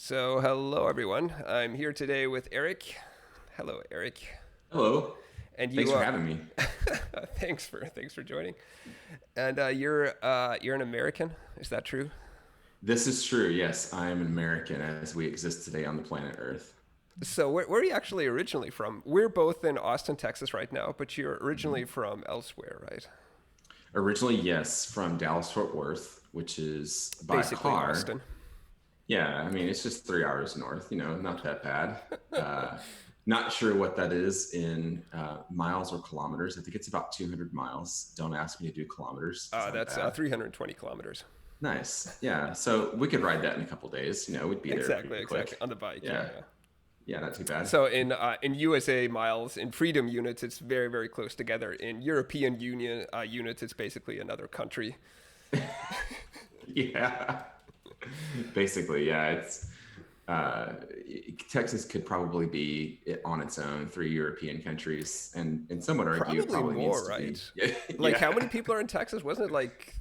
So, hello everyone. I'm here today with Eric. Hello, Eric. Hello. And Thanks you, for having me. thanks for joining. And you're an American. Is that true? This is true. Yes, I am an American as we exist today on the planet Earth. So, where are you actually originally from? We're both in Austin, Texas, right now, but you're Mhm. originally from elsewhere, right? Originally, yes, from Dallas Fort Worth, which is by Basically, car. Austin. Yeah, I mean, it's just 3 hours north, not that bad. Uh, Not sure what that is in miles or kilometers. I think it's about 200 miles. Don't ask me to do kilometers because I'm That's bad. 320 kilometers. Nice. Yeah. So we could ride that in a couple days. We'd be there Exactly, pretty exactly. quick. On the bike, yeah, Yeah. yeah. Yeah, not too bad. So in USA miles, in freedom units, it's very very close together. In European Union units, it's basically another country. Yeah. Basically, yeah, uh, Texas could probably be on its own, three European countries, and some would argue it Probably probably needs more, to be. right? Yeah, Like how many yeah. people are in Texas? Wasn't it like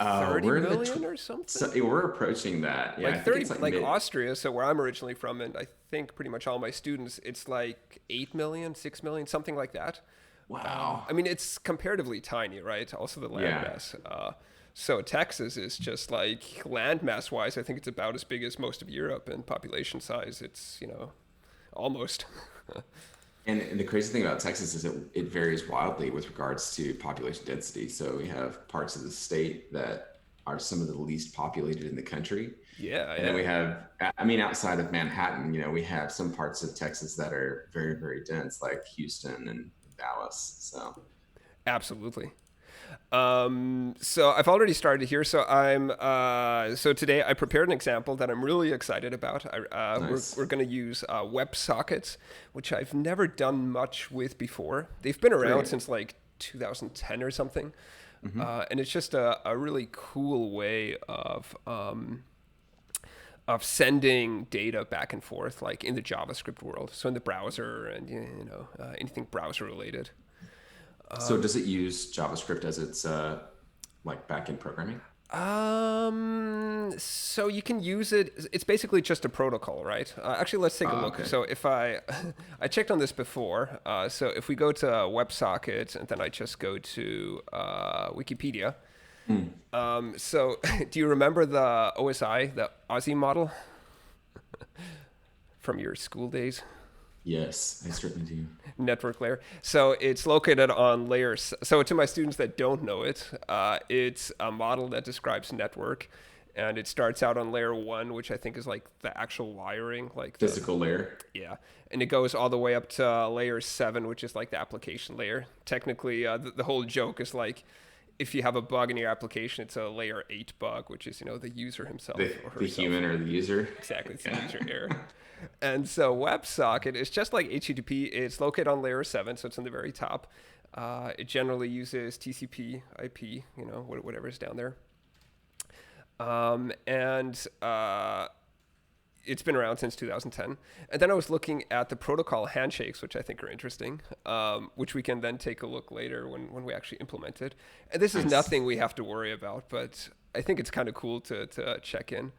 30 We're in million or something? we're approaching that. Yeah, Like I think 30, it's like like mid. Austria, so where I'm originally from, and I think pretty much all my students, it's like 8 million, 6 million, something like that. Wow. I mean, it's comparatively tiny, right? Also the Yeah. landmass. So Texas is just like landmass wise, I think it's about as big as most of Europe, and population size, it's almost. And the crazy thing about Texas is it varies wildly with regards to population density. So we have parts of the state that are some of the least populated in the country. Yeah, And then we yeah, have, I mean, outside of Manhattan, we have some parts of Texas that are very, very dense, like Houston and Dallas. So absolutely. So I've already started here. So today I prepared an example that I'm really excited about. We're nice. going to use WebSockets, which I've never done much with before. They've been around Great. since like 2010 or something, Hmm. and it's just a really cool way of sending data back and forth, like in the JavaScript world. So in the browser and anything browser related. So does it use JavaScript as its like backend programming? So you can use it. It's basically just a protocol, right? Actually, let's take a look. Okay. So if I, I checked on this before. So if we go to WebSockets and then I just go to Wikipedia. Hmm. So do you remember the OSI, the Aussie model from your school days? Yes, I certainly do. Network layer. So it's located on layers. So to my students that don't know it, it's a model that describes network, and it starts out on layer one, which I think is like the actual wiring, like the Physical layer. yeah, and it goes all the way up to layer seven, which is like the application layer. Technically, the whole joke is like if you have a bug in your application, it's a layer eight bug, which is the user The himself or the herself. human or the user. Exactly, it's the Yeah. user error. And so WebSocket is just like HTTP. It's located on layer 7, so it's in the very top. It generally uses TCP, IP, whatever's down there. And it's been around since 2010. And then I was looking at the protocol handshakes, which I think are interesting, which we can then take a look later when we actually implement it. And this is Nice. nothing we have to worry about, but I think it's kind of cool to check in.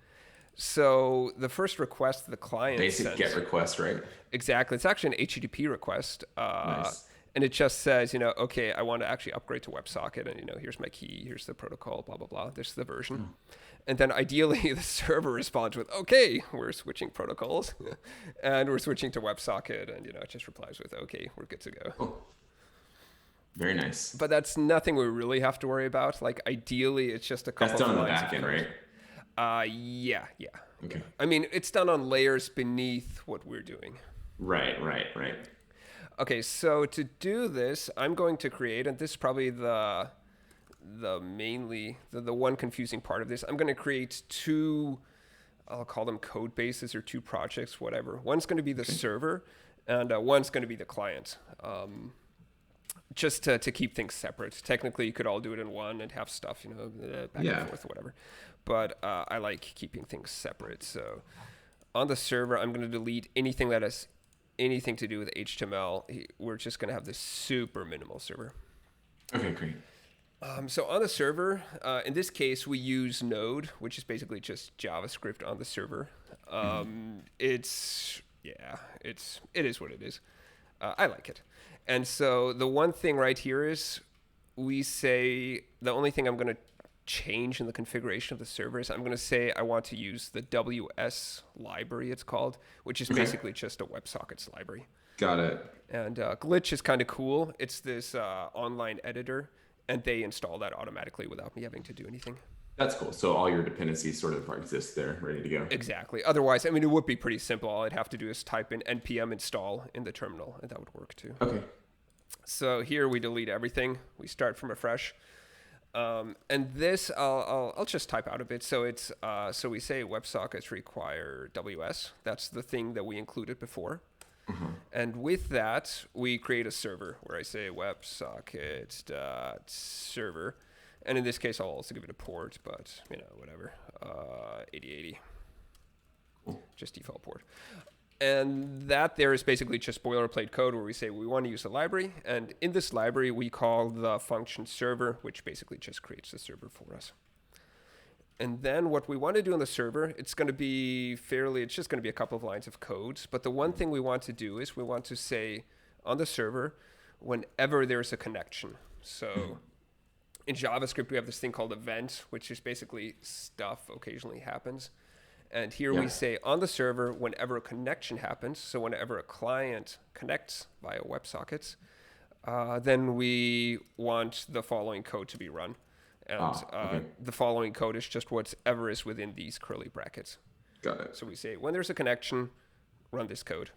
So the first request the client Basic get sends, request, right? exactly, it's actually an HTTP request, Nice. and it just says, okay, I want to actually upgrade to WebSocket, and here's my key, here's the protocol, blah blah blah. This is the version, Oh, and then ideally the server responds with, okay, we're switching protocols, and we're switching to WebSocket, and it just replies with, okay, we're good to go. cool. Very nice. But that's nothing we really have to worry about. Like ideally, it's just a That's couple of done on the lines of back end, code. right? Yeah, yeah, yeah. Okay. I mean, it's done on layers beneath what we're doing. Right, right, right. Okay, so to do this, I'm going to create, and this is probably the mainly the one confusing part of this. I'm going to create two, I'll call them code bases or two projects, whatever. One's going to be the Okay. server, and one's going to be the client. Just to keep things separate. Technically, you could all do it in one and have stuff, back and Yeah. forth, whatever. But I like keeping things separate. So on the server, I'm going to delete anything that has anything to do with HTML. We're just going to have this super minimal server. Okay, great. So on the server, in this case, we use Node, which is basically just JavaScript on the server. It is what it is. I like it. And so the one thing right here is we say the only thing I'm going to change in the configuration of the server is I'm going to say I want to use the WS library, it's called, which is basically just a WebSockets library. Got it. And Glitch is kind of cool. It's this online editor, and they install that automatically without me having to do anything. That's cool. So all your dependencies sort of exist there, ready to go. Exactly. Otherwise, I mean, it would be pretty simple. All I'd have to do is type in npm install in the terminal, and that would work too. Okay. So here we delete everything. We start from afresh. And this, I'll just type out a bit. So it's so we say WebSockets require WS. That's the thing that we included before. And with that, we create a server where I say WebSockets.server. And in this case, I'll also give it a port, but, whatever. 8080. Cool. Just default port. And that there is basically just boilerplate code where we say we want to use a library. And in this library, we call the function server, which basically just creates the server for us. And then what we want to do on the server, it's just going to be a couple of lines of code. But the one thing we want to do is we want to say on the server whenever there's a connection. So in JavaScript, we have this thing called event, which is basically stuff occasionally happens. And here we say on the server, whenever a connection happens, so whenever a client connects via WebSockets, then we want the following code to be run. And the following code is just whatever is within these curly brackets. Got it. So we say, when there's a connection, run this code.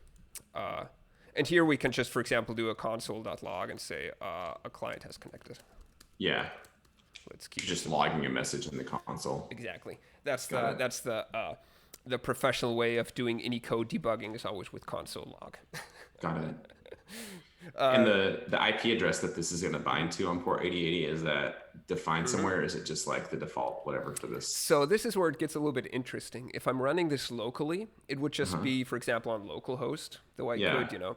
And here we can just, for example, do a console.log and say a client has connected. Yeah. Let's keep just logging a message in the console. Exactly. That's the professional way of doing any code debugging is always with console log. Got it. And the IP address that this is going to bind to on port 8080, is that defined somewhere? Or is it just like the default whatever for this? So this is where it gets a little bit interesting. If I'm running this locally, it would just be, for example, on localhost, though I could,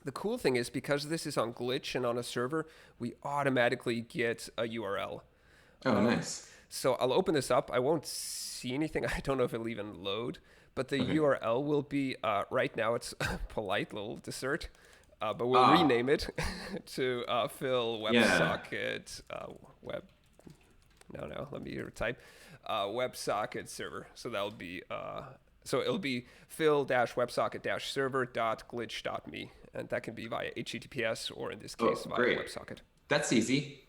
The cool thing is because this is on Glitch and on a server, we automatically get a URL. Oh, nice. So I'll open this up. I won't see anything. I don't know if it'll even load, but the URL will be, right now it's a polite little dessert. But we'll rename it to Phil WebSocket let me type WebSocket server. So that'll be so it'll be phil-websocket-server.glitch.me, and that can be via HTTPS or in this case via WebSocket. That's easy.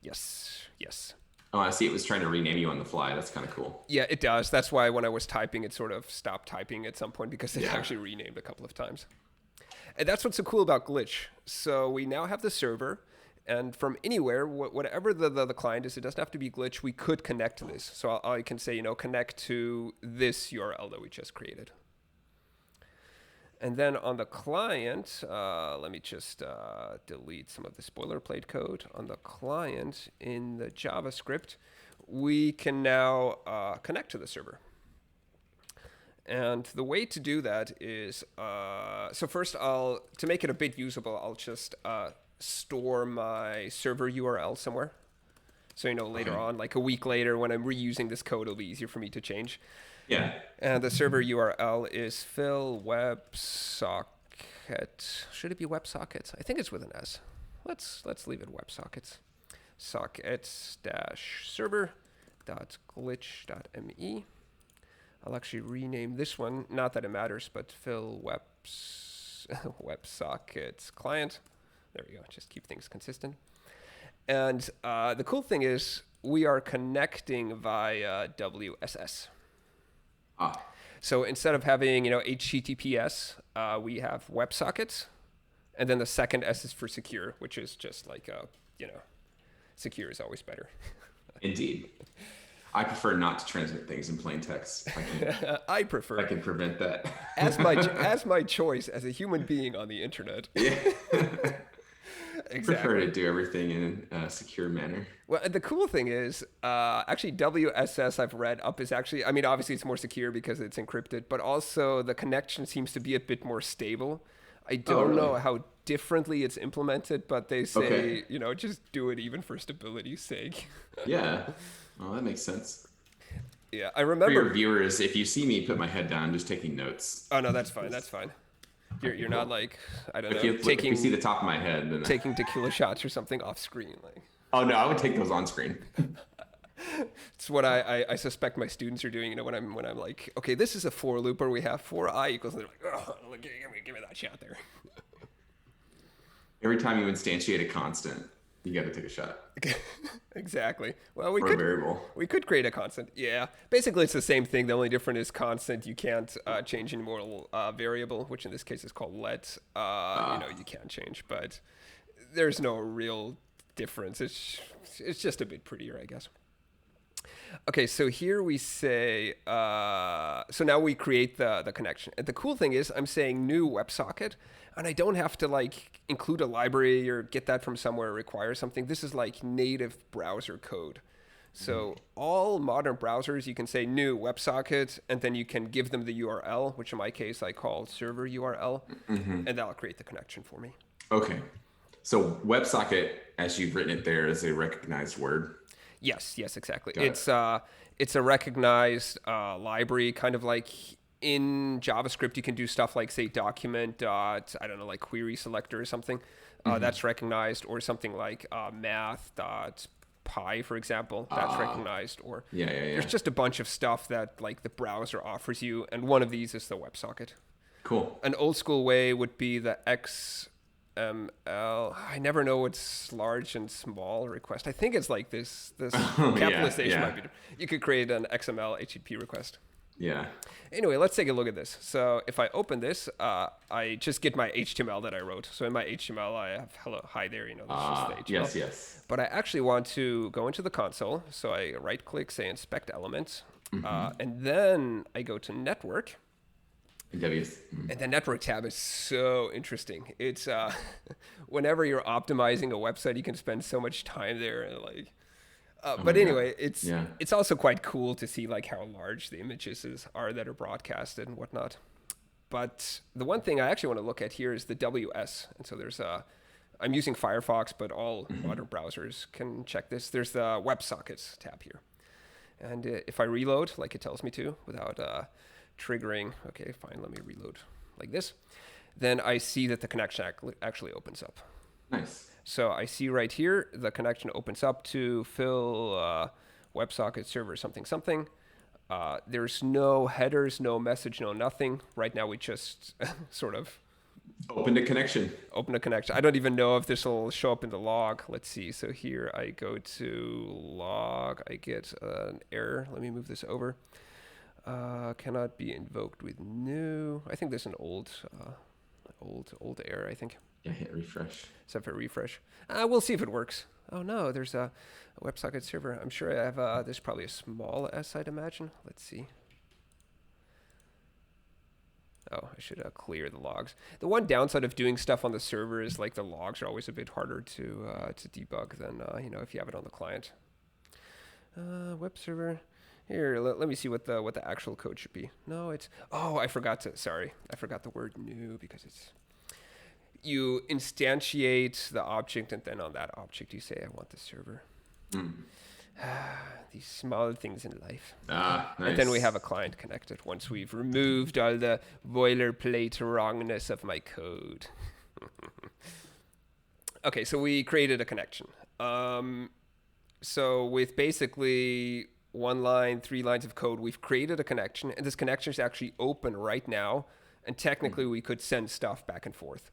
Yes. Oh, I see. It was trying to rename you on the fly. That's kind of cool. Yeah, it does. That's why when I was typing, it sort of stopped typing at some point because it actually renamed a couple of times. And that's what's so cool about Glitch. So we now have the server, and from anywhere, whatever the client is, it doesn't have to be Glitch. We could connect to this. So I can say, connect to this URL that we just created. And then on the client, let me just delete some of the boilerplate code. On the client in the JavaScript, we can now connect to the server. And the way to do that is, so first to make it a bit usable, I'll just store my server URL somewhere. So, later on, like a week later, when I'm reusing this code, it'll be easier for me to change. Yeah. And the server URL is phil WebSocket. Should it be WebSockets? I think it's with an S. Let's leave it WebSockets. Sockets-server.glitch.me. I'll actually rename this one, not that it matters, but Phil WebSockets client. There we go, just keep things consistent. And the cool thing is we are connecting via WSS. So instead of having, HTTPS, we have WebSockets, and then the second S is for secure, which is just like, secure is always better. Indeed. I prefer not to transmit things in plain text. I prefer. I can prevent that. as my choice as a human being on the internet. Yeah. Exactly. Prefer to do everything in a secure manner. Well, the cool thing is, actually WSS I've read up is actually, obviously it's more secure because it's encrypted, but also the connection seems to be a bit more stable. I Oh, don't really? know how differently it's implemented, but they Okay. say, just do it even for stability's sake. Yeah. Well, that makes sense. Yeah, I For your remember. viewers, if you see me put my head down, I'm just taking notes. Oh no, that's fine. That's fine. You're Okay, not cool. like, I don't If know, you see the top of my head, then taking tequila shots or something off screen. Like, oh no, I would take those on screen. it's what I suspect my students are doing. When I'm like, okay, this is a for loop where we have for I equals, and they're like, oh, give me that shot there. Every time you instantiate a constant, you got to take a shot Exactly. Well, we or a could variable. we could create a constant. Yeah. Basically, it's the same thing. The only difference is constant. You can't change any more variable, which in this case is called let. You can change, but there's no real difference. It's just a bit prettier, I guess. Okay, so here we say, so now we create the connection. And the cool thing is I'm saying new WebSocket, and I don't have to like include a library or get that from somewhere or require something. This is like native browser code. So all modern browsers, you can say new WebSocket, and then you can give them the URL, which in my case I call server URL, and that'll create the connection for me. Okay. So WebSocket, as you've written it there, is a recognized word. Yes, exactly. Got it. It's a recognized library, kind of like in JavaScript. You can do stuff like say document dot I don't know like query selector or something. That's recognized, or something like math dot py, for example. That's recognized. Or Yeah. there's just a bunch of stuff that like the browser offers you, and one of these is the WebSocket. Cool. An old school way would be the XML. I never know what's large and small request. I think it's like this. This capitalization yeah. might be different. You could create an XML HTTP request. Yeah. Anyway, let's take a look at this. So if I open this, I just get my HTML that I wrote. So in my HTML, I have hello, hi there. This is the HTML. Yes. But I actually want to go into the console. So I right click, say inspect element, and then I go to network. And the network tab is so interesting. It's whenever you're optimizing a website, you can spend so much time there, and like. But anyway, it's also quite cool to see like how large the images are that are broadcasted and whatnot. But the one thing I actually want to look at here is the WS, and so there's I'm using Firefox, but all modern browsers can check this. There's the WebSockets tab here, and if I reload like it tells me to without triggering, okay, fine, let me reload like this, then I see that the connection actually opens up. Nice. So I see right here the connection opens up to fill WebSocket server something. There's no headers, no message, no nothing. Right now we just sort of Open a connection. open a connection. I don't even know if this will show up in the log. Let's see. So here I go to log. I get an error. Let me move this over. Cannot be invoked with new. I think there's an old error, I think. Yeah, hit refresh. Except for refresh. We'll see if it works. Oh no, there's a WebSocket server. I'm sure I have, there's probably a small s, I'd imagine. Let's see. Oh, I should clear the logs. The one downside of doing stuff on the server is like the logs are always a bit harder to debug than, if you have it on the client. Web server. Here, let me see what the actual code should be. No, it's, I forgot the word new because it's, you instantiate the object, and then on that object you say, I want the server. These small things in life. Nice. And then we have a client connected once we've removed all the boilerplate wrongness of my code. Okay, so we created a connection. So with basically 1 line, 3 lines of code, we've created a connection, and this connection is actually open right now, and technically we could send stuff back and forth.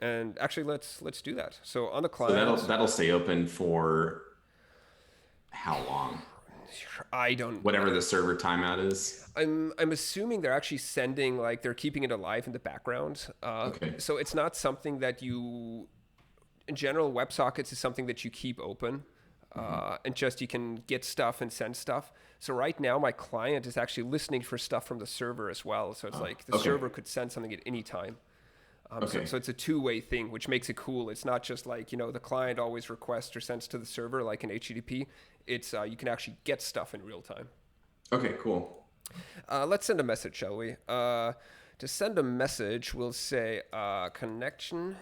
And actually, let's do that. So on the client, So that'll stay open for how long? I don't. Whatever the server timeout is. I'm assuming they're actually sending, like they're keeping it alive in the background. Okay. So it's not something that you, in general, WebSockets is something that you keep open, and just you can get stuff and send stuff. So right now, my client is actually listening for stuff from the server as well. So it's like the server could send something at any time. So it's a two-way thing, which makes it cool. It's not just like, the client always requests or sends to the server like an HTTP. It's you can actually get stuff in real time. Okay, cool. Let's send a message, shall we? To send a message, we'll say connections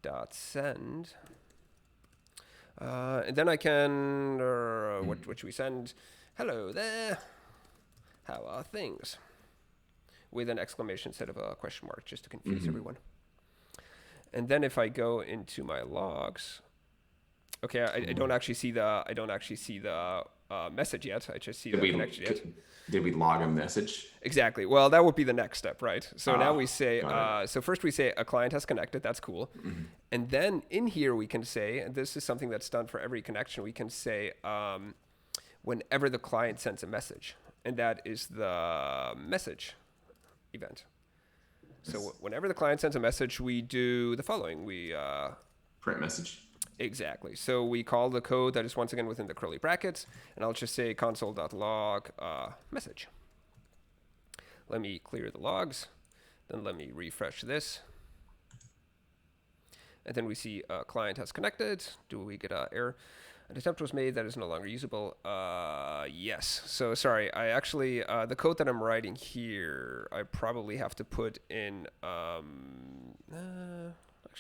dot send. And then I can, what should we send? Hello there. How are things? With an exclamation instead of a question mark, just to confuse everyone. And then if I go into my logs, okay, I don't actually see the message yet. I just see the connection yet. Did we log a message? Exactly. Well, that would be the next step, right? So now we say, so first we say a client has connected. That's cool. And then in here we can say, and this is something that's done for every connection, we can say whenever the client sends a message. And that is the message event. So whenever the client sends a message, we do the following. We print message. Exactly. So we call the code that is once again within the curly brackets, and I'll just say console.log message. Let me clear the logs. Then let me refresh this. And then we see a client has connected. Do we get an error? An attempt was made that is no longer usable. Yes. So sorry, I actually, the code that I'm writing here, I probably have to put in, actually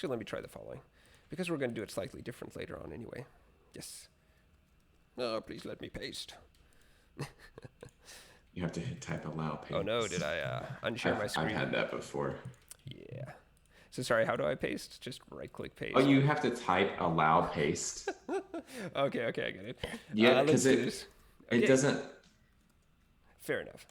let me try the following. Because we're going to do it slightly different later on anyway. Yes. No, please let me paste. You have to hit type allow paste. Oh no, did I unshare my screen? I've had that before. Yeah. So sorry, how do I paste? Just right click paste. Oh, you have to type allow paste. Okay, I get it. Yeah, because it doesn't. Fair enough.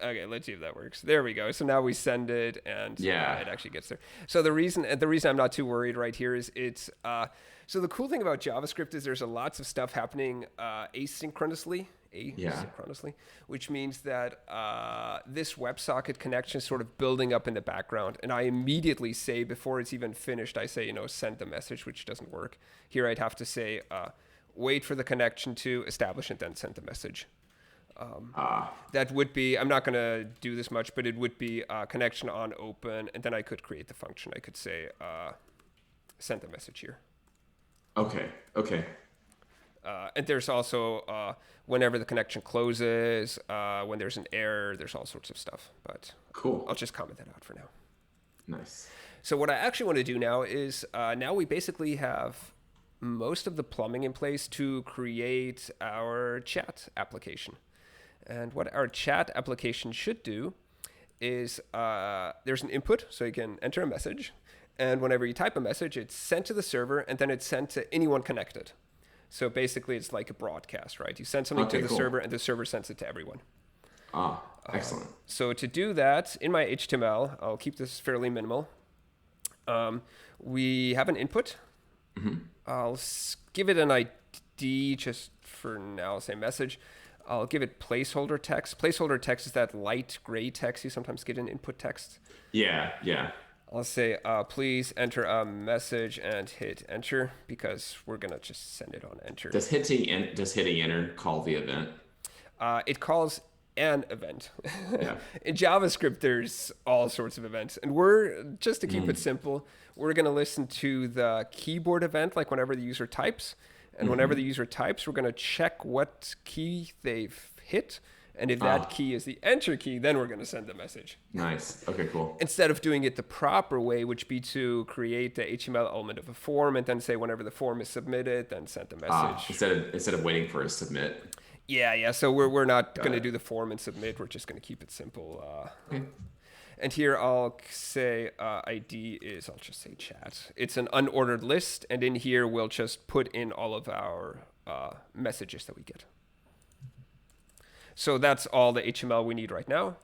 Okay, let's see if that works. There we go. So now we send it, and it actually gets there. So the reason I'm not too worried right here is it's so the cool thing about JavaScript is there's lots of stuff happening asynchronously, which means that this WebSocket connection is sort of building up in the background, and I immediately say before it's even finished, I say send the message, which doesn't work. Here I'd have to say wait for the connection to establish and then send the message. That would be, I'm not going to do this much, but it would be connection on open, and then I could create the function. I could say send the message here. Okay. And there's also whenever the connection closes, when there's an error, there's all sorts of stuff. But cool. I'll just comment that out for now. Nice. So what I actually want to do now is now we basically have most of the plumbing in place to create our chat application. And what our chat application should do is there's an input, so you can enter a message. And whenever you type a message, it's sent to the server, and then it's sent to anyone connected. So basically, it's like a broadcast, right? You send something to the server, and the server sends it to everyone. Excellent. So to do that, in my HTML, I'll keep this fairly minimal. We have an input. I'll give it an ID just for now. I'll say message. I'll give it placeholder text. Placeholder text is that light gray text you sometimes get in input text. Yeah. I'll say, please enter a message and hit enter because we're going to just send it on enter. Does hitting enter call the event? It calls an event. Yeah. In JavaScript, there's all sorts of events. And we're, just to keep it simple, we're going to listen to the keyboard event, like whenever the user types. And whenever the user types, we're going to check what key they've hit. And if that key is the enter key, then we're going to send the message. Nice. Okay, cool. Instead of doing it the proper way, which be to create the HTML element of a form and then say whenever the form is submitted, then send the message. Instead of waiting for a submit. Yeah. So we're not going to do the form and submit. We're just going to keep it simple. Okay. And here I'll say ID is, I'll just say chat. It's an unordered list. And in here, we'll just put in all of our messages that we get. So that's all the HTML we need right now.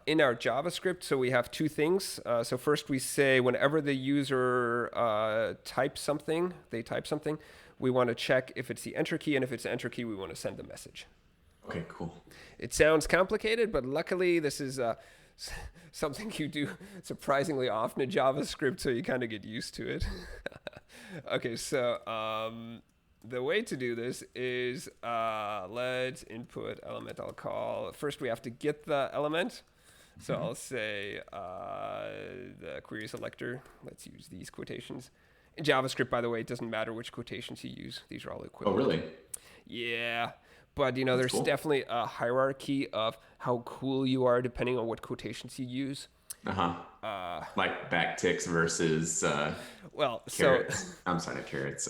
In our JavaScript, so we have two things. So first we say whenever the user types something, we want to check if it's the enter key. And if it's the enter key, we want to send the message. Okay, cool. It sounds complicated, but luckily this is something you do surprisingly often in JavaScript, so you kind of get used to it. Okay, so the way to do this is let's input element. I'll call, first we have to get the element. So I'll say the query selector. Let's use these quotations. In JavaScript, by the way, it doesn't matter which quotations you use. These are all equivalent. Oh, really? Yeah. But, That's there's cool. definitely a hierarchy of how cool you are depending on what quotations you use. Uh-huh. Uh, Like backticks versus well, so carrots. I'm sorry, not carrots.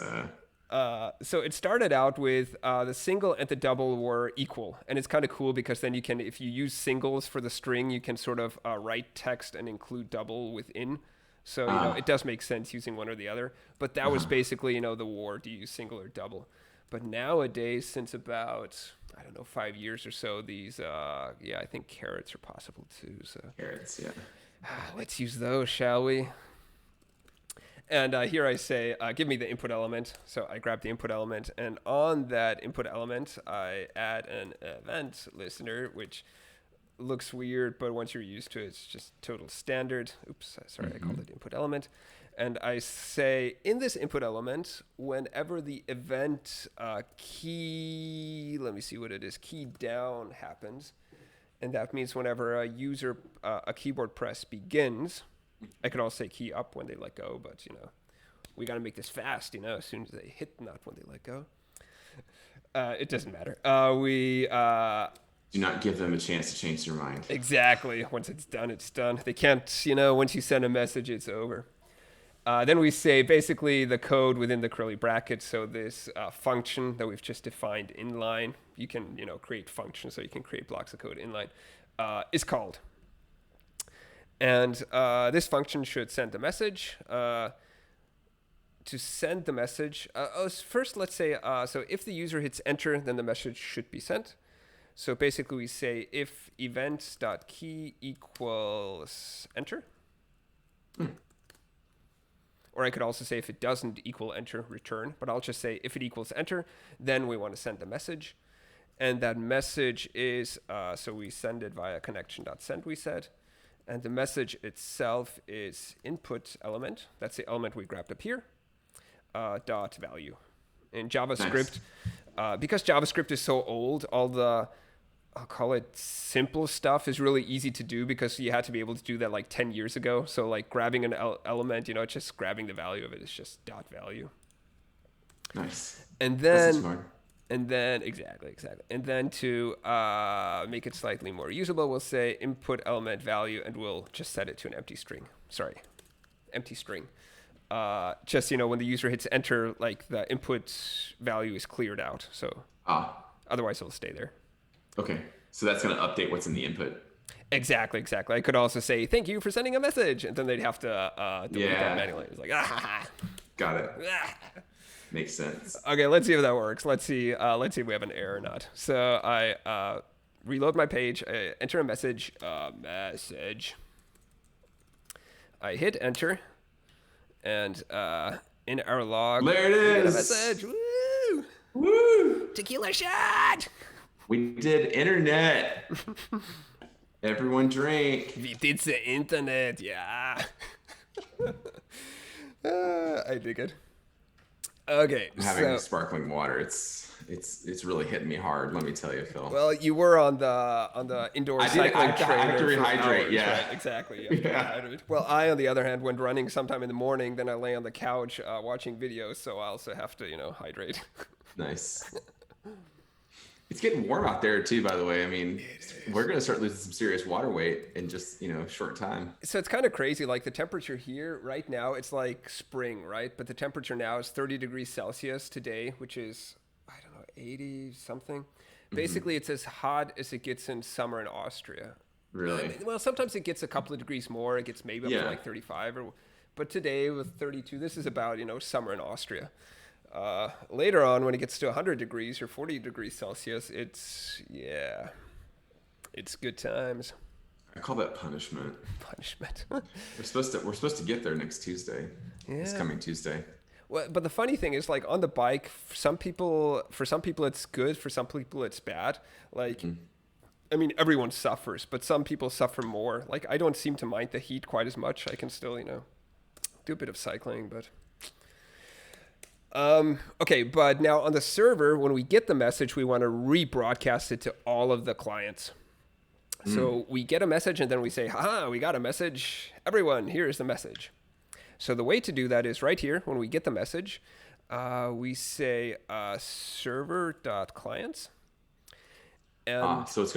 so it started out with the single and the double were equal, and it's kind of cool because then you can, if you use singles for the string, you can sort of write text and include double within. So Uh, it does make sense using one or the other. But that was uh-huh. basically the war. Do you use single or double? But nowadays, since about I don't know 5 years or so, these I think carrots are possible too. So Carrots, yeah. let's use those, shall we? And here I say, give me the input element. So I grab the input element, and on that input element, I add an event listener, which looks weird, but once you're used to it, it's just total standard. Oops, sorry, I Mm-hmm. called it input element. And I say, in this input element, whenever the event key, let me see what it is, key down happens, and that means whenever a user, a keyboard press begins, I could also say key up when they let go, but we got to make this fast, as soon as they hit, not when they let go. It doesn't matter. We Do not give them a chance to change their mind. exactly, once it's done, it's done. They can't, once you send a message, it's over. Then we say basically the code within the curly brackets. So this function that we've just defined inline, you can create functions, so you can create blocks of code inline, is called. And this function should send the message. To send the message, first let's say, so if the user hits enter, then the message should be sent. So basically we say if events.key equals enter. Or I could also say if it doesn't equal enter, return. But I'll just say if it equals enter, then we want to send the message. And that message is, so we send it via connection.send, we said. And the message itself is input element. That's the element we grabbed up here, dot value. In JavaScript, Nice. because JavaScript is so old, all the, I'll call it simple stuff is really easy to do because you had to be able to do that like 10 years ago. So like grabbing an element, just grabbing the value of it is just dot value. Nice. And That's then, smart. exactly. And then to make it slightly more usable, we'll say input element value, and we'll just set it to an empty string. Sorry, empty string. Just, when the user hits enter, like the input value is cleared out. So Ah, otherwise it'll stay there. okay. So that's going to update what's in the input. Exactly. I could also say, thank you for sending a message. And then they'd have to delete that Yeah. manually. It's like, ah. Got it. Makes sense. Okay, let's see if that works. Let's see if we have an error or not. So I reload my page, I enter a message, I hit enter, and in our log, There it we get a is. message. Woo! Woo! Tequila shot! We did internet. Everyone drank. We did the internet, yeah. I dig it. Okay, I'm having so sparkling water. It's really hitting me hard. Let me tell you, Phil. well, you were on the indoor I did- cycling I have to trainer for rehydrate, hours, yeah. right? Exactly. You have to Yeah. rehydrate. Well, I, on the other hand, when running sometime in the morning, then I lay on the couch watching videos, so I also have to, hydrate. Nice. It's getting warm out there too, by the way. I mean, we're gonna start losing some serious water weight in just short time. So it's kind of crazy. Like the temperature here right now, it's like spring, right? But the temperature now is 30 degrees Celsius today, which is, I don't know, 80 something. Basically, it's as hot as it gets in summer in Austria. Really? Well, sometimes it gets a couple of degrees more. It gets maybe up to Yeah. like 35. But today with 32, this is about, summer in Austria. Later on, when it gets to 100 degrees or 40 degrees Celsius, it's good times. I call that punishment. Punishment. We're supposed to get there next Tuesday. This Yeah. coming Tuesday. Well, but the funny thing is, like on the bike, for some people it's good. For some people it's bad. Like, I mean, everyone suffers, but some people suffer more. Like, I don't seem to mind the heat quite as much. I can still, do a bit of cycling, but. Okay, but now on the server, when we get the message, we want to rebroadcast it to all of the clients. So we get a message and then we say, haha, we got a message. Everyone, here's the message. So the way to do that is right here. When we get the message, we say server.clients. And So it's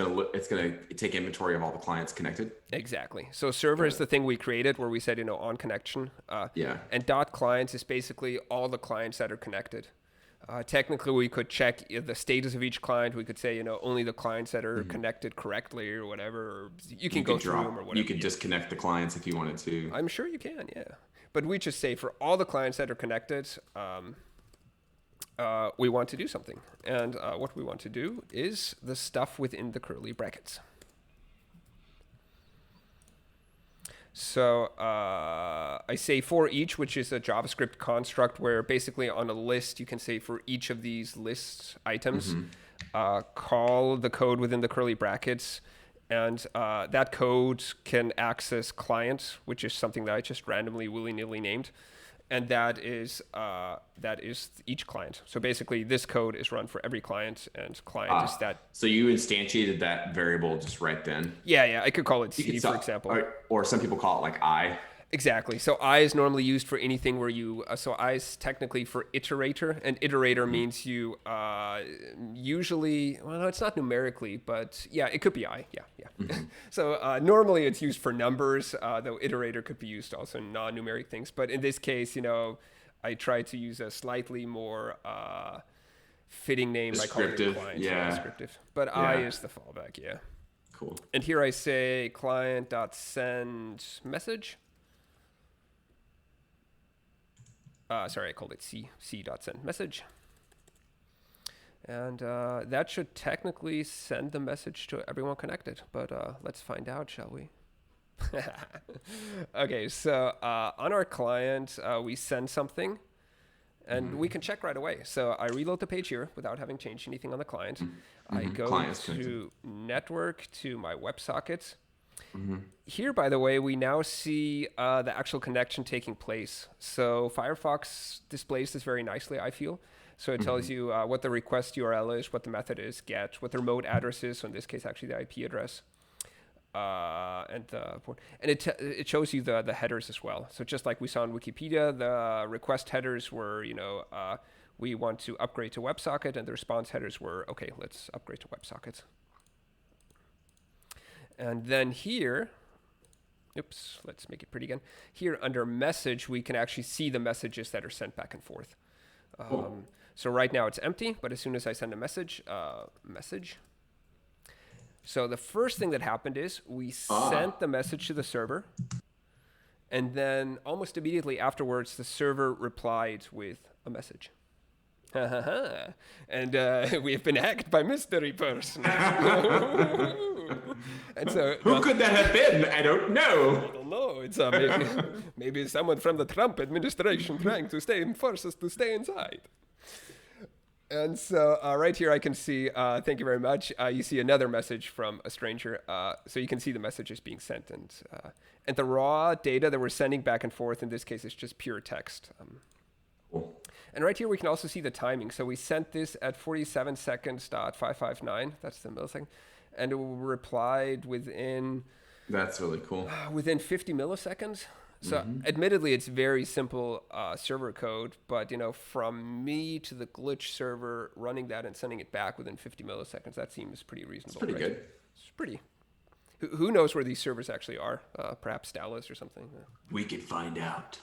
gonna take inventory of all the clients connected. exactly. So server is the thing we created where we said, on connection. Yeah. And dot clients is basically all the clients that are connected. Technically, we could check the status of each client. We could say, only the clients that are connected correctly or whatever. Or you can go through them or whatever. You could disconnect the clients if you wanted to. I'm sure you can, yeah. But we just say for all the clients that are connected, we want to do something. And what we want to do is the stuff within the curly brackets. So I say for each, which is a JavaScript construct where basically on a list, you can say for each of these list items, call the code within the curly brackets. And that code can access client, which is something that I just randomly, willy-nilly named. And that is each client. So basically, this code is run for every client, and client is that. So you instantiated that variable just right then? Yeah. I could call it C, for example. Or some people call it like I. Exactly. So I is normally used for anything where you. So I is technically for iterator, and iterator means you usually. Well, no, it's not numerically, but yeah, it could be I. Yeah. So normally it's used for numbers, though iterator could be used also in non-numeric things. But in this case, I try to use a slightly more fitting name by calling it client. Yeah. Descriptive. But I is the fallback. Yeah. Cool. And here I say client.send message. Sorry, I called it c.send message. And that should technically send the message to everyone connected. But let's find out, shall we? Okay, so on our client, we send something. And we can check right away. So I reload the page here without having changed anything on the client. I go to network to my WebSockets. Here, by the way, we now see the actual connection taking place. So Firefox displays this very nicely, I feel. So it tells you what the request URL is, what the method is, get, what the remote address is. So in this case, actually the IP address. And the port. And it shows you the headers as well. So just like we saw in Wikipedia, the request headers were, we want to upgrade to WebSocket, and the response headers were, okay, let's upgrade to WebSockets. And then here, let's make it pretty again. Here under message, we can actually see the messages that are sent back and forth. So right now it's empty, but as soon as I send a message, So the first thing that happened is we sent the message to the server. And then almost immediately afterwards, the server replied with a message. And we have been hacked by mystery person. And so, who could that have been? I don't know. I don't know. It's maybe someone from the Trump administration trying to force us to stay inside. And so right here I can see, thank you very much, you see another message from a stranger. So you can see the messages being sent. And the raw data that we're sending back and forth, in this case, is just pure text. Cool. And right here we can also see the timing. So we sent this at 47 seconds.559. That's the millisecond. And it replied within... That's really cool. Within 50 milliseconds. So admittedly, it's very simple server code, but from me to the glitch server, running that and sending it back within 50 milliseconds, that seems pretty reasonable. It's pretty good. It's pretty. Who knows where these servers actually are? Perhaps Dallas or something. We can find out.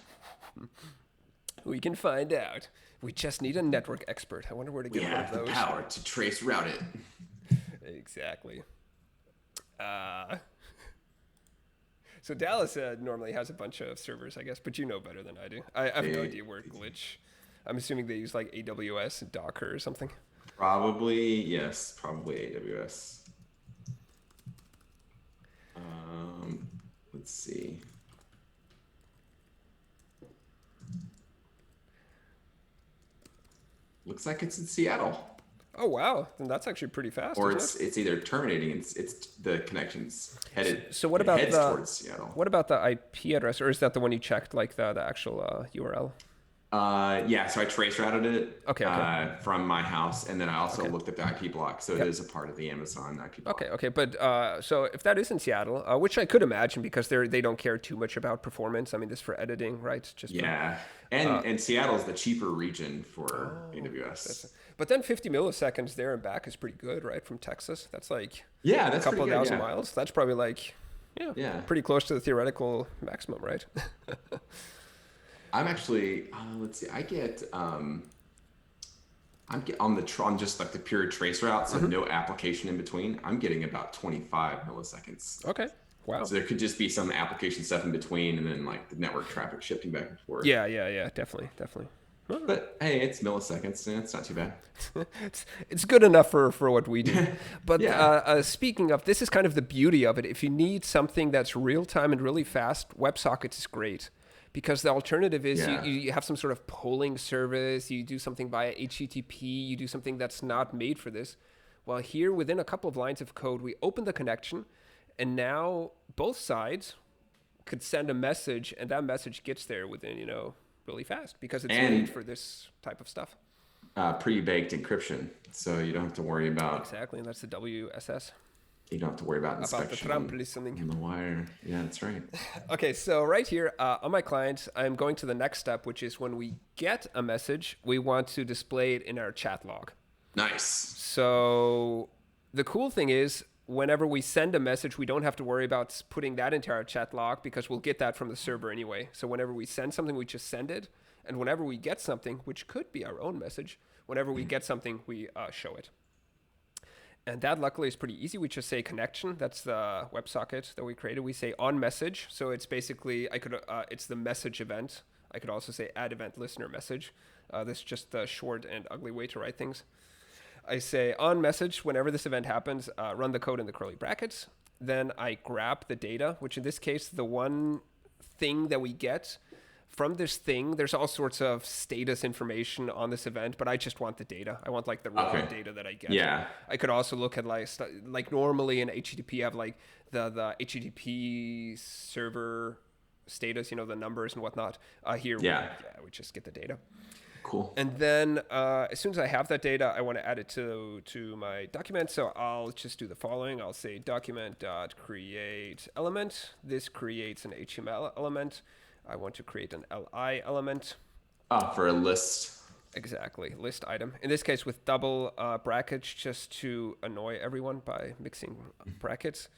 We can find out. We just need a network expert. I wonder where to get one of those. We have the power to trace route it. Exactly. So Dallas normally has a bunch of servers, I guess, but you know better than I do. I have no idea where glitch. I'm assuming they use like AWS and Docker or something. Probably, yes. Probably AWS. Let's see. Looks like it's in Seattle. Oh wow, then that's actually pretty fast. Or it's either terminating. It's the connections headed. So what about towards Seattle? What about the IP address, or is that the one you checked, like the actual URL? Yeah, so I trace routed it Okay. from my house, and then I also looked at the IP block, so it is a part of the Amazon IP block. Okay, but so if that is in Seattle, which I could imagine because they don't care too much about performance. I mean, this is for editing, right? And Seattle's the cheaper region for AWS. But then 50 milliseconds there and back is pretty good, right? From Texas. That's like Yeah, a that's couple of pretty good. thousand Yeah. miles. That's probably like, Yeah. pretty close to the theoretical maximum, right? I'm actually, let's see, on on just like the pure trace route, so no application in between. I'm getting about 25 milliseconds. Okay. Wow. So there could just be some application stuff in between, and then like the network traffic shifting back and forth. Yeah, definitely. But hey, it's milliseconds, and it's not too bad. It's good enough for what we do. But Yeah. speaking of, this is kind of the beauty of it. If you need something that's real time and really fast, WebSockets is great. Because the alternative is Yeah. you have some sort of polling service, you do something via HTTP, you do something that's not made for this. Well, here within a couple of lines of code, we open the connection, and now both sides could send a message, and that message gets there within, really fast because it's And made for this type of stuff. Pre-baked encryption, so you don't have to worry about Exactly, and that's the WSS. inspection the Trump listening. on the wire. Yeah, that's right. Okay, so right here on my client, I'm going to the next step, which is when we get a message, we want to display it in our chat log. Nice. So the cool thing is, whenever we send a message, we don't have to worry about putting that into our chat log because we'll get that from the server anyway. So whenever we send something, we just send it. And whenever we get something, which could be our own message, whenever we get something, we show it. And that luckily is pretty easy. We just say connection. That's the WebSocket that we created. We say on message. So it's basically, it's the message event. I could also say add event listener message. This is just the short and ugly way to write things. I say on message, whenever this event happens, run the code in the curly brackets. Then I grab the data, which in this case, the one thing that we get from this thing, there's all sorts of status information on this event, but I just want the data. I want like the raw data that I get. Yeah. I could also look at like normally in HTTP, you have like the HTTP server status, the numbers and whatnot. Here, we just get the data. Cool. And then as soon as I have that data, I want to add it to my document. So I'll just do the following. I'll say document.create element. This creates an HTML element. I want to create an LI element. For a list. Exactly, list item. In this case with double brackets, just to annoy everyone by mixing brackets.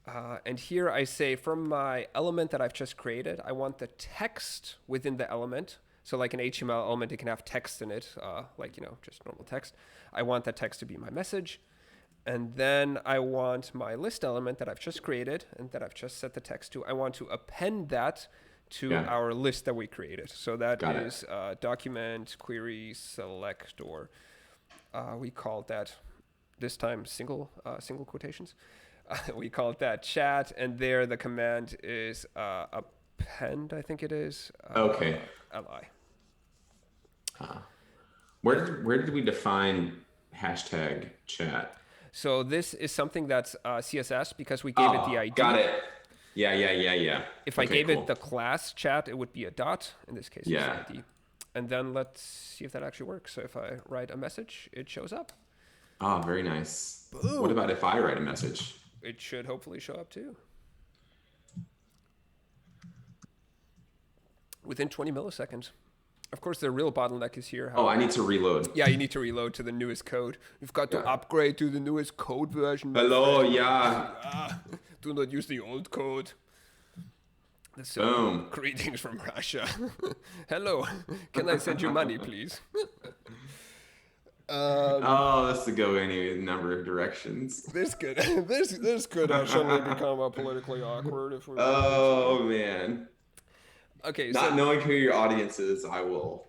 And here I say from my element that I've just created, I want the text within the element. So like an HTML element, it can have text in it, just normal text. I want that text to be my message. And then I want my list element that I've just created and that I've just set the text to. I want to append that to our list that we created. So that is document query selector. We called that this time single quotations. We called that chat, and there the command is append, I think it is. Okay. Li. Where did we define hashtag chat? So this is something that's CSS because we gave it the ID. Got it. Yeah. If I gave it the class chat, it would be a dot. In this case, it's ID. And then let's see if that actually works. So if I write a message, it shows up. Oh, very nice. Boom. What about if I write a message? It should hopefully show up too. Within 20 milliseconds. Of course, the real bottleneck is here. I need to reload. Yeah, you need to reload to the newest code. You've got to upgrade to the newest code version. Hello, yeah. Do not use the old code. Boom. Greetings from Russia. Hello. Can I send you money, please? This could go any number of directions. This could suddenly become politically awkward if we. Man. Okay. Not knowing who your audience is, I will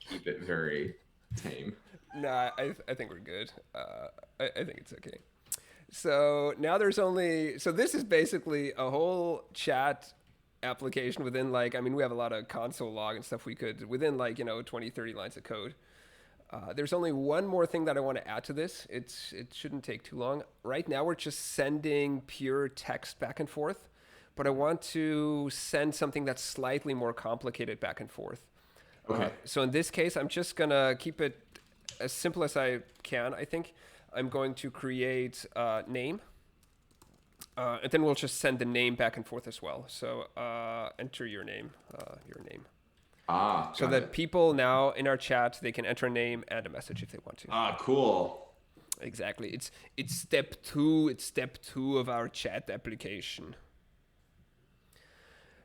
keep it very tame. Nah, I think we're good. I think it's okay. So now there's only. So this is basically a whole chat application within we have a lot of console log and stuff we could within 20, 30 lines of code. There's only one more thing that I want to add to this. It shouldn't take too long. Right now we're just sending pure text back and forth, but I want to send something that's slightly more complicated back and forth. Okay. So in this case, I'm just gonna keep it as simple as I can. I think I'm going to create name, and then we'll just send the name back and forth as well. So enter your name. Ah, So got that it. people now in our chat, they can enter a name and a message if they want to. Ah, cool. Exactly. It's step two. It's step two of our chat application.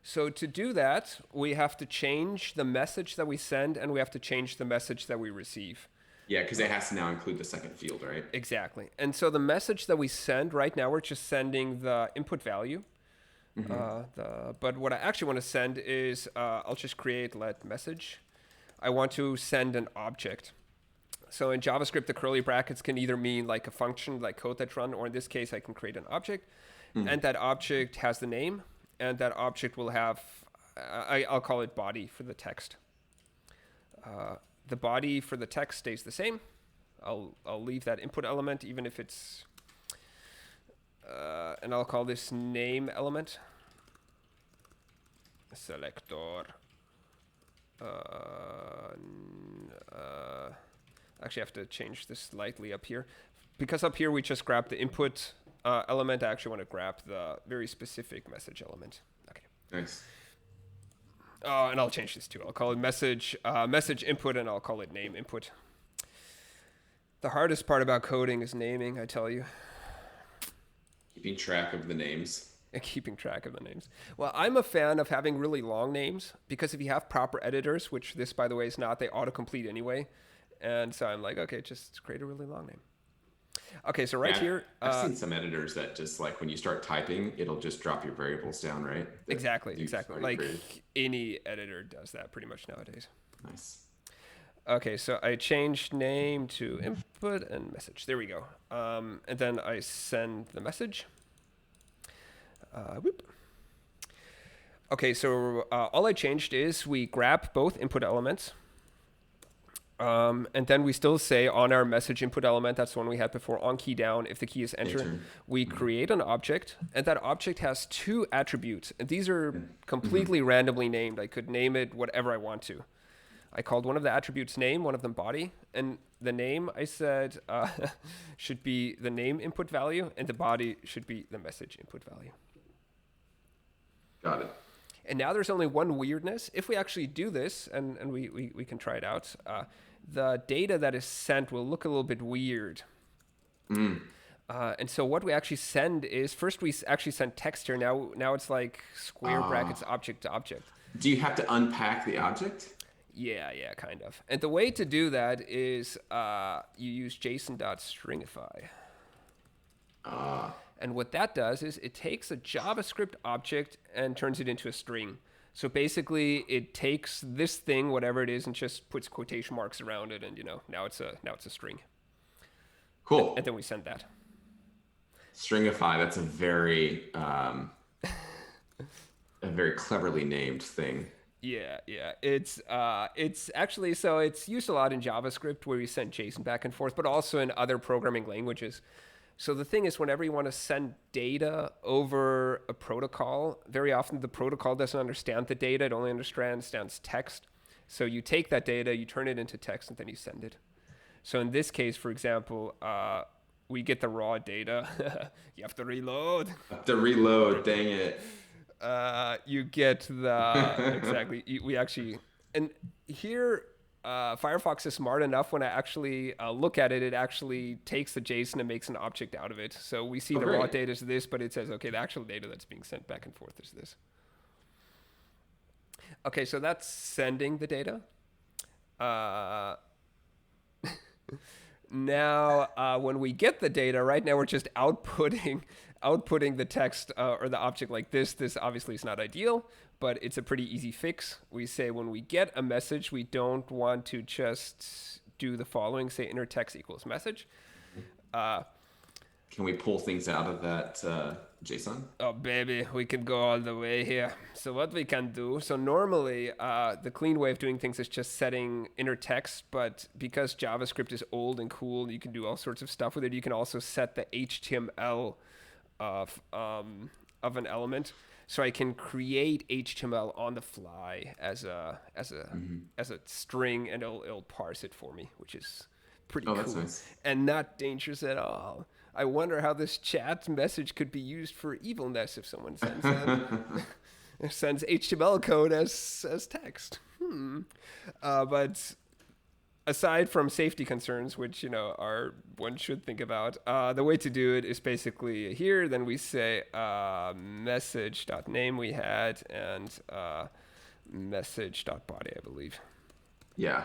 So to do that, we have to change the message that we send, and we have to change the message that we receive. Yeah, because it has to now include the second field, right? Exactly. And so the message that we send right now, we're just sending the input value. But what I actually want to send is, I'll just create let message. I want to send an object. So in JavaScript, the curly brackets can either mean like a function, like code that's run, or in this case, I can create an object. And that object has the name, and that object will have, I'll call it body for the text. The body for the text stays the same. I'll leave that input element, even if it's, and I'll call this name element. Selector. Actually, I have to change this slightly up here. Because up here we just grab the input element, I actually want to grab the very specific message element. Okay. Nice. Oh, and I'll change this too. I'll call it message input, and I'll call it name input. The hardest part about coding is naming, I tell you. Keeping track of the names. And keeping track of the names. Well, I'm a fan of having really long names, because if you have proper editors, which this, by the way, is not, they autocomplete anyway. And so I'm like, okay, just create a really long name. Okay, so right here. I've seen some editors that just like when you start typing, it'll just drop your variables down, right? Exactly. Like created. any editor does that pretty much nowadays. Nice. Okay, so I changed name to input and message. There we go. And then I send the message. Whoop. Okay, so all I changed is we grab both input elements. And then we still say on our message input element, that's the one we had before, on key down, if the key is enter, we create an object, and that object has two attributes. And these are completely randomly named. I could name it whatever I want to. I called one of the attributes name, one of them body, and the name I said should be the name input value, and the body should be the message input value. Got it. And now there's only one weirdness. If we actually do this, and we can try it out, the data that is sent will look a little bit weird. And so what we actually send is, first we actually send text here. Now it's like square brackets object to object. Do you have to unpack the object? Yeah, kind of. And the way to do that is you use json.stringify. And what that does is it takes a JavaScript object and turns it into a string. So basically, it takes this thing, whatever it is, and just puts quotation marks around it, and now it's a string. Cool. And then we send that. Stringify. That's a very cleverly named thing. Yeah. It's actually, so it's used a lot in JavaScript where you send JSON back and forth, but also in other programming languages. So the thing is, whenever you want to send data over a protocol, very often the protocol doesn't understand the data. It only understands text. So you take that data, you turn it into text, and then you send it. So in this case, for example, we get the raw data. You have to reload. Dang it. You get the, exactly. We actually, and here, Firefox is smart enough. When I actually look at it, it actually takes the JSON and makes an object out of it. So we see the raw data is this, but it says, okay, the actual data that's being sent back and forth is this. Okay, so that's sending the data. Now, when we get the data, right now we're just outputting the text or the object like this. This obviously is not ideal, but it's a pretty easy fix. We say when we get a message, we don't want to just do the following, say inner text equals message. Can we pull things out of that JSON? Oh, baby, we can go all the way here. So what we can do, so normally the clean way of doing things is just setting inner text, but because JavaScript is old and cool, you can do all sorts of stuff with it. You can also set the HTML of an element. So I can create HTML on the fly as a string, and it'll parse it for me, which is pretty cool. That's nice. And not dangerous at all. I wonder how this chat message could be used for evilness if someone sends sends HTML code as text. But aside from safety concerns, which are one should think about, the way to do it is basically here. Then we say message.name we had and message.body, I believe. Yeah.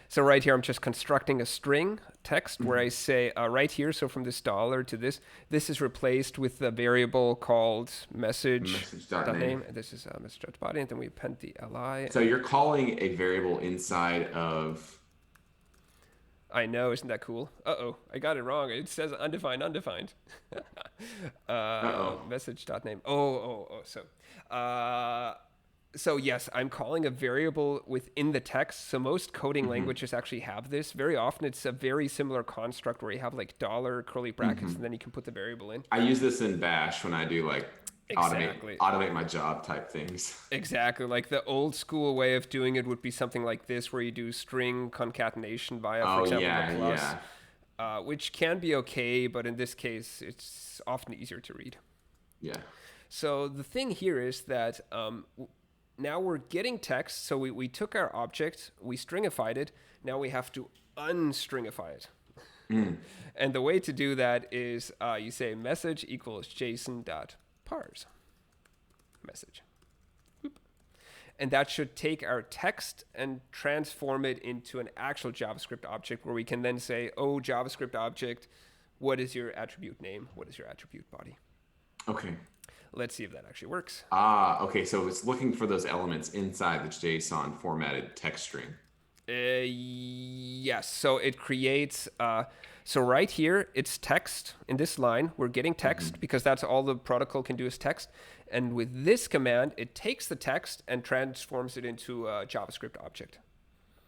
So right here, I'm just constructing a string text where I say right here. So from this dollar to this is replaced with a variable called message.name. This is message.body, and then we append the li. So you're calling a variable inside of. I know, isn't that cool? Uh-oh, I got it wrong. It says undefined. Message.name. So yes, I'm calling a variable within the text. So most coding languages actually have this. Very often it's a very similar construct where you have like dollar curly brackets and then you can put the variable in. I use this in Bash when I do like Exactly. automate my job type things. Exactly. Like the old school way of doing it would be something like this, where you do string concatenation via, for example, the plus, which can be okay, but in this case, it's often easier to read. Yeah. So the thing here is that now we're getting text. So we took our object, we stringified it. Now we have to unstringify it. And the way to do that is you say message equals JSON.parse message. And that should take our text and transform it into an actual JavaScript object where we can then say, oh, JavaScript object, what is your attribute name? What is your attribute body? Okay. Let's see if that actually works. Okay. So it's looking for those elements inside the JSON formatted text string. Yes. So it creates, so right here, it's text in this line. We're getting text because that's all the protocol can do is text. And with this command, it takes the text and transforms it into a JavaScript object.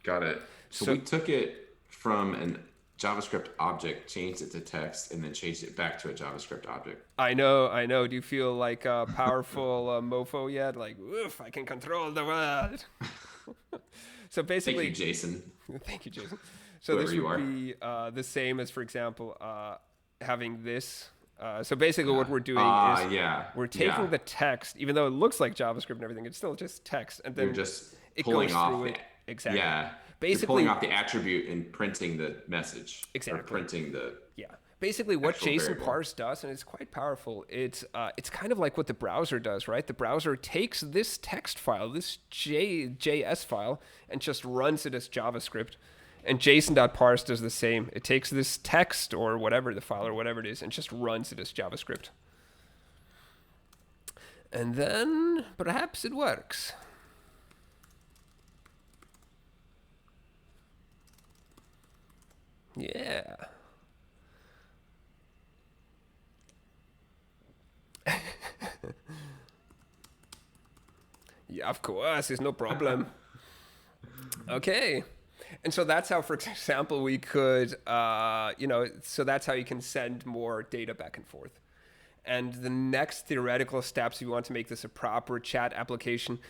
Got it. So we took it from an JavaScript object, changed it to text, and then changed it back to a JavaScript object. I know. Do you feel like a powerful mofo yet? Like, oof, I can control the world. So basically... Thank you, Jason. Thank you, Jason. So this would be the same as, for example, having this. So basically what we're doing is we're taking the text, even though it looks like JavaScript and everything, it's still just text. And then you're just it pulling goes off through it. Exactly. Yeah. Basically, you're pulling off the attribute and printing the message. Exactly. Or printing the... Yeah. Basically what JSON variable. parse does, and it's quite powerful, it's kind of like what the browser does, right? The browser takes this text file, this JS file, and just runs it as JavaScript. And JSON.parse does the same. It takes this text or whatever, the file or whatever it is, and just runs it as JavaScript. And then perhaps it works. Yeah. Yeah, of course, it's no problem. Okay. And so that's how, for example, we could, so that's how you can send more data back and forth. And the next theoretical steps, if you want to make this a proper chat application,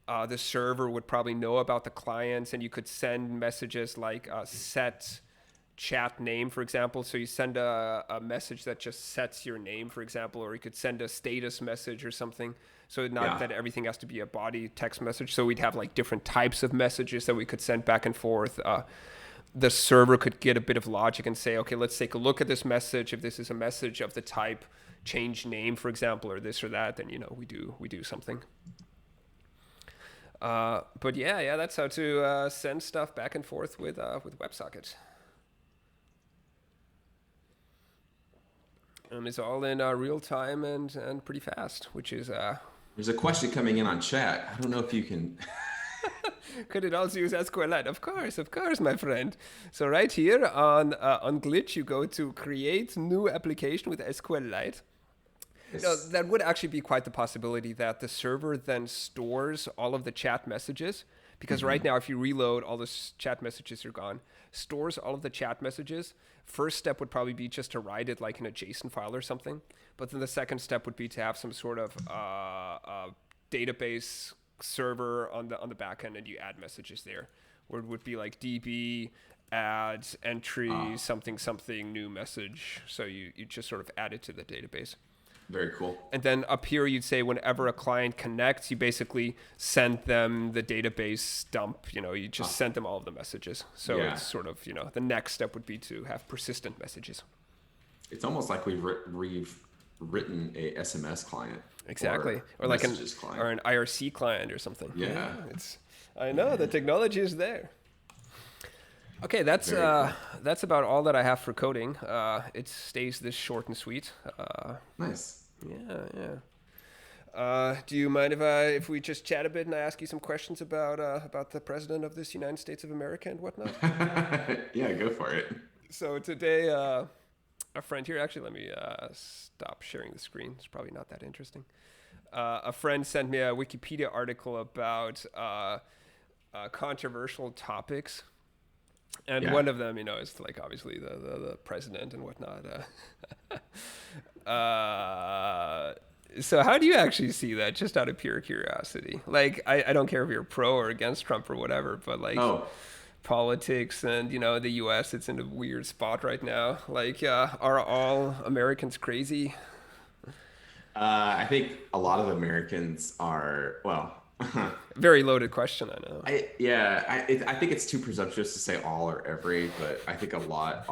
the server would probably know about the clients, and you could send messages like set chat name, for example. So you send a message that just sets your name, for example, or you could send a status message or something. So not that everything has to be a body text message. So we'd have like different types of messages that we could send back and forth. The server could get a bit of logic and say, okay, let's take a look at this message. If this is a message of the type change name, for example, or this or that, then we do something. But yeah, that's how to send stuff back and forth with WebSockets. It's all in real time and pretty fast, which is... There's a question coming in on chat. I don't know if you can... Could it also use SQLite? Of course, my friend. So right here on Glitch, you go to create new application with SQLite. No, that would actually be quite the possibility that the server then stores all of the chat messages. Because right now, if you reload, all the chat messages are gone. Stores all of the chat messages. First step would probably be just to write it like in a JSON file or something. But then the second step would be to have some sort of database server on the back end, and you add messages there. Where it would be like DB, add, entry, something, new message. So you just sort of add it to the database. Very cool. And then up here, you'd say whenever a client connects, you basically send them the database dump. You just send them all of the messages. So Yeah. it's sort of, the next step would be to have persistent messages. It's almost like we've written a SMS client. Exactly. Or like messages client. or an IRC client or something. Yeah. I know the technology is there. Okay, that's Very that's about all that I have for coding. It stays this short and sweet. Nice. Yeah. Do you mind if we just chat a bit and I ask you some questions about the president of this United States of America and whatnot? Yeah, go for it. So today, a friend here. Actually, let me stop sharing the screen. It's probably not that interesting. A friend sent me a Wikipedia article about controversial topics. And one of them, is like obviously the president and whatnot. So how do you actually see that, just out of pure curiosity? Like, I don't care if you're pro or against Trump or whatever, but like politics and, the U.S., it's in a weird spot right now. Like, are all Americans crazy? I think a lot of Americans are, well, Very loaded question, I know. I think it's too presumptuous to say all or every, but I think a lot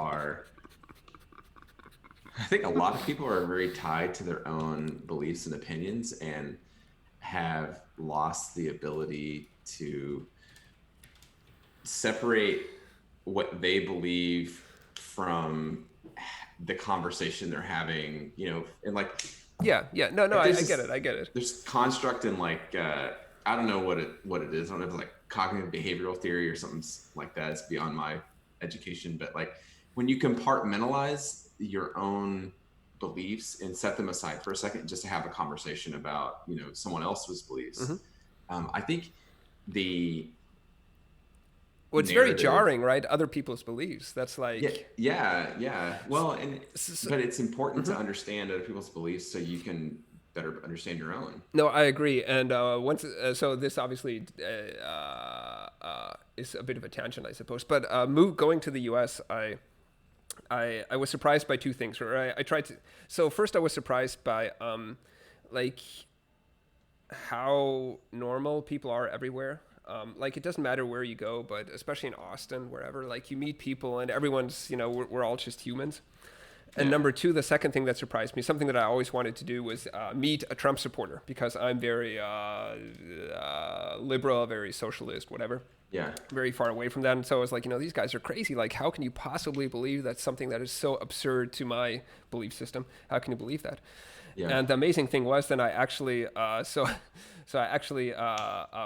of people are very tied to their own beliefs and opinions and have lost the ability to separate what they believe from the conversation they're having, and like, no, I get it. There's construct in like, I don't know what it is. I don't know if it's like cognitive behavioral theory or something like that. It's beyond my education, but like when you compartmentalize your own beliefs and set them aside for a second just to have a conversation about, someone else's beliefs. I think it's very jarring, right? Other people's beliefs. That's like yeah. Well, but it's important to understand other people's beliefs so you can better understand your own. No, I agree. And so this obviously is a bit of a tangent, I suppose. But going to the U.S., I was surprised by two things. Right? I tried to. So first, I was surprised by like how normal people are everywhere. Like, it doesn't matter where you go, but especially in Austin, wherever, like, you meet people and everyone's, we're all just humans. And number two, the second thing that surprised me, something that I always wanted to do, was meet a Trump supporter, because I'm very liberal, very socialist, whatever. Yeah. Very far away from that. And so I was like, these guys are crazy. Like, how can you possibly believe that something that is so absurd to my belief system? How can you believe that? Yeah. And the amazing thing was, then I actually, so I actually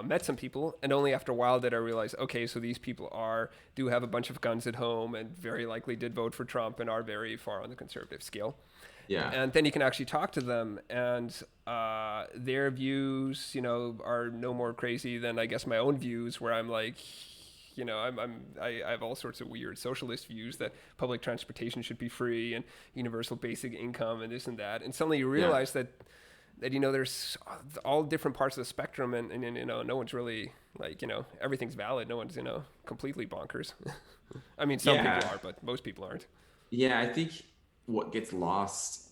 met some people, and only after a while did I realize, okay, so these people do have a bunch of guns at home and very likely did vote for Trump and are very far on the conservative scale. Yeah. And then you can actually talk to them, and their views, are no more crazy than, I guess, my own views, where I'm like, I have all sorts of weird socialist views that public transportation should be free and universal basic income and this and that. And suddenly you realize that there's all different parts of the spectrum, and no one's really like, everything's valid. No one's, completely bonkers. I mean, some people are, but most people aren't. Yeah, I think what gets lost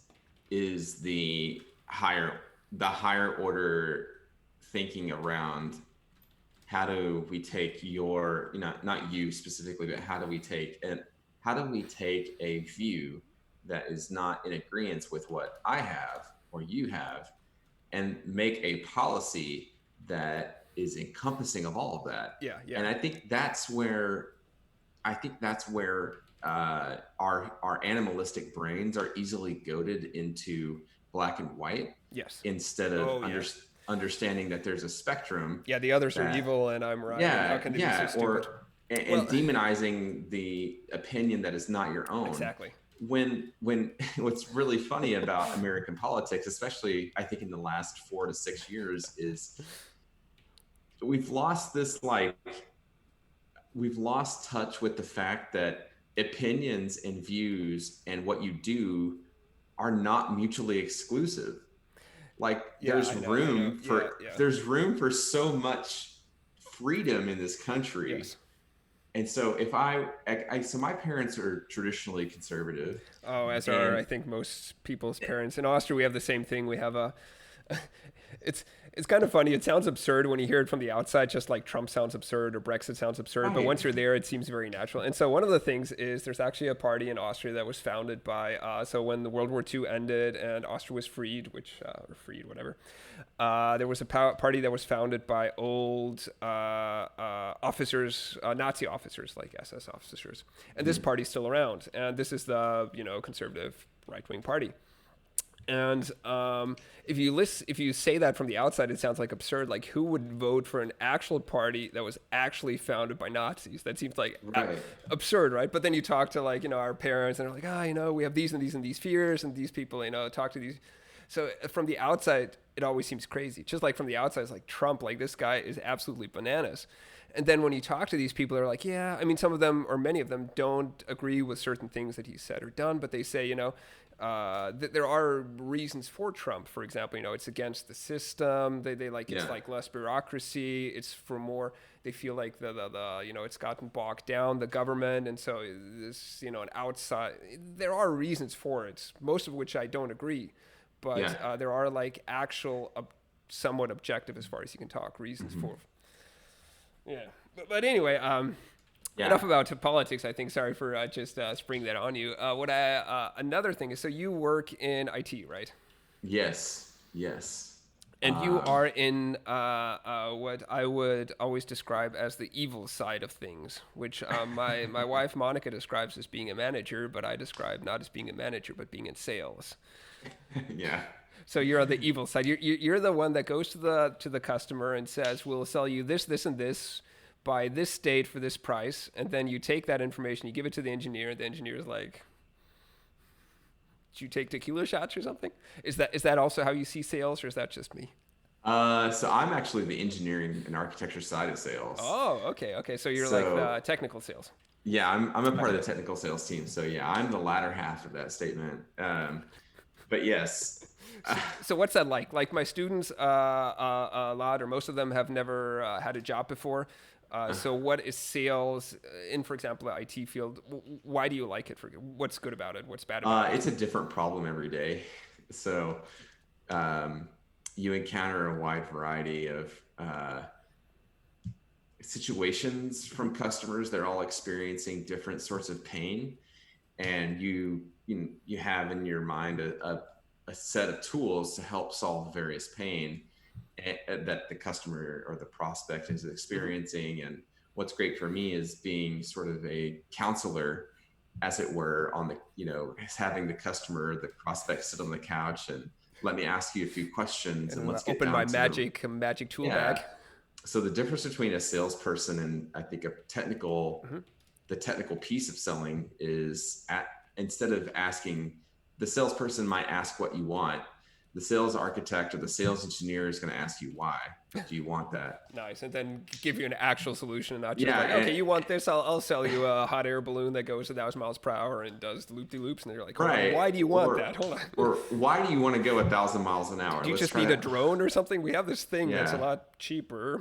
is the higher order thinking around how do we take not you specifically, but how do we take a view that is not in agreement with what I have or you have, and make a policy that is encompassing of all of that. Yeah. And I think that's where our animalistic brains are easily goaded into black and white. Yes. Instead of understanding that there's a spectrum. Yeah, the others are evil and I'm right. How can they be so stupid? And demonizing the opinion that is not your own. Exactly. When what's really funny about American politics, especially I think in the last 4 to 6 years, is we've lost touch with the fact that opinions and views and what you do are not mutually exclusive. Like, there's room for so much freedom in this country. Yes. And so if so my parents are traditionally conservative, Oh, as are I and think most people's parents. In Austria, we have the same thing. We have a it's it's kind of funny. It sounds absurd when you hear it from the outside, just like Trump sounds absurd or Brexit sounds absurd. But right, once you're there, it seems very natural. And so one of the things is there's actually a party in Austria that was founded by. So when the World War II ended and Austria was freed, or freed, whatever, there was a party that was founded by old officers, Nazi officers like SS officers, and this mhm, party's still around. And this is the conservative right wing party. And if you say that from the outside, it sounds like absurd. Like, who would vote for an actual party that was actually founded by Nazis? That seems like right, absurd, right? But then you talk to like our parents, and they're like, we have these and these and these fears, and these people, talk to these. So from the outside, it always seems crazy. Just like from the outside, it's like Trump, like this guy is absolutely bananas. And then when you talk to these people, they're like, yeah, I mean, some of them or many of them don't agree with certain things that he said or done, but they say, there are reasons for Trump. For example, it's against the system. They like it's yeah, like less bureaucracy. It's for more. They feel like the it's gotten bogged down the government, and so this an outside. There are reasons for it, most of which I don't agree, but yeah, there are like actual somewhat objective as far as you can talk reasons hmm for. Yeah, but anyway, yeah, enough about politics. I think. Sorry for just springing that on you. What I another thing is, so you work in IT, right? yes, yes, And you um, are in what I would always describe as the evil side of things, which my wife Monica describes as being a manager, but I describe not as being a manager, but being in sales. yeah, So you're on the evil side. You're the one that goes to the customer and says, "We'll sell you this, this, and this by this date for this price." And then you take that information, you give it to the engineer, and the engineer is like, "Did you take tequila shots or something?" Is that also how you see sales, or is that just me? so I'm actually the engineering and architecture side of sales. Oh, okay, okay. So you're like the So technical sales. yeah, I'm a part of Okay. the technical sales team. So yeah, I'm the latter half of that statement. But yes, So what's that like? Like my students, a lot or most of them have never had a job before. So what is sales in, for example, the IT field? Why do you like it? What's good about it? What's bad about it? it's a different problem every day. So um, you encounter a wide variety of situations from customers. They're all experiencing different sorts of pain, and you have in your mind a set of tools to help solve various pain that the customer or the prospect is Hmm. experiencing. And what's great for me is being sort of a counselor, as it were, on the having the customer, the prospect, sit on the couch and let me ask you a few questions, and And let's get open my down to the magic tool yeah. bag. So the difference between a salesperson and I think Hmm. the technical piece of selling is instead of asking, the salesperson might ask what you want. The sales architect or the sales engineer is going to ask you why do you want that. Nice, and then give you an actual solution, not just Yeah, like, okay, you want this? I'll sell you a hot air balloon that goes 1,000 miles per hour and does the loop de loops, and they're like, hold on, right. why do you want Or that? Hold on. why do you want to go 1,000 miles an hour? Do you Let's just try need a to drone or something? We have this thing that's a yeah. lot cheaper.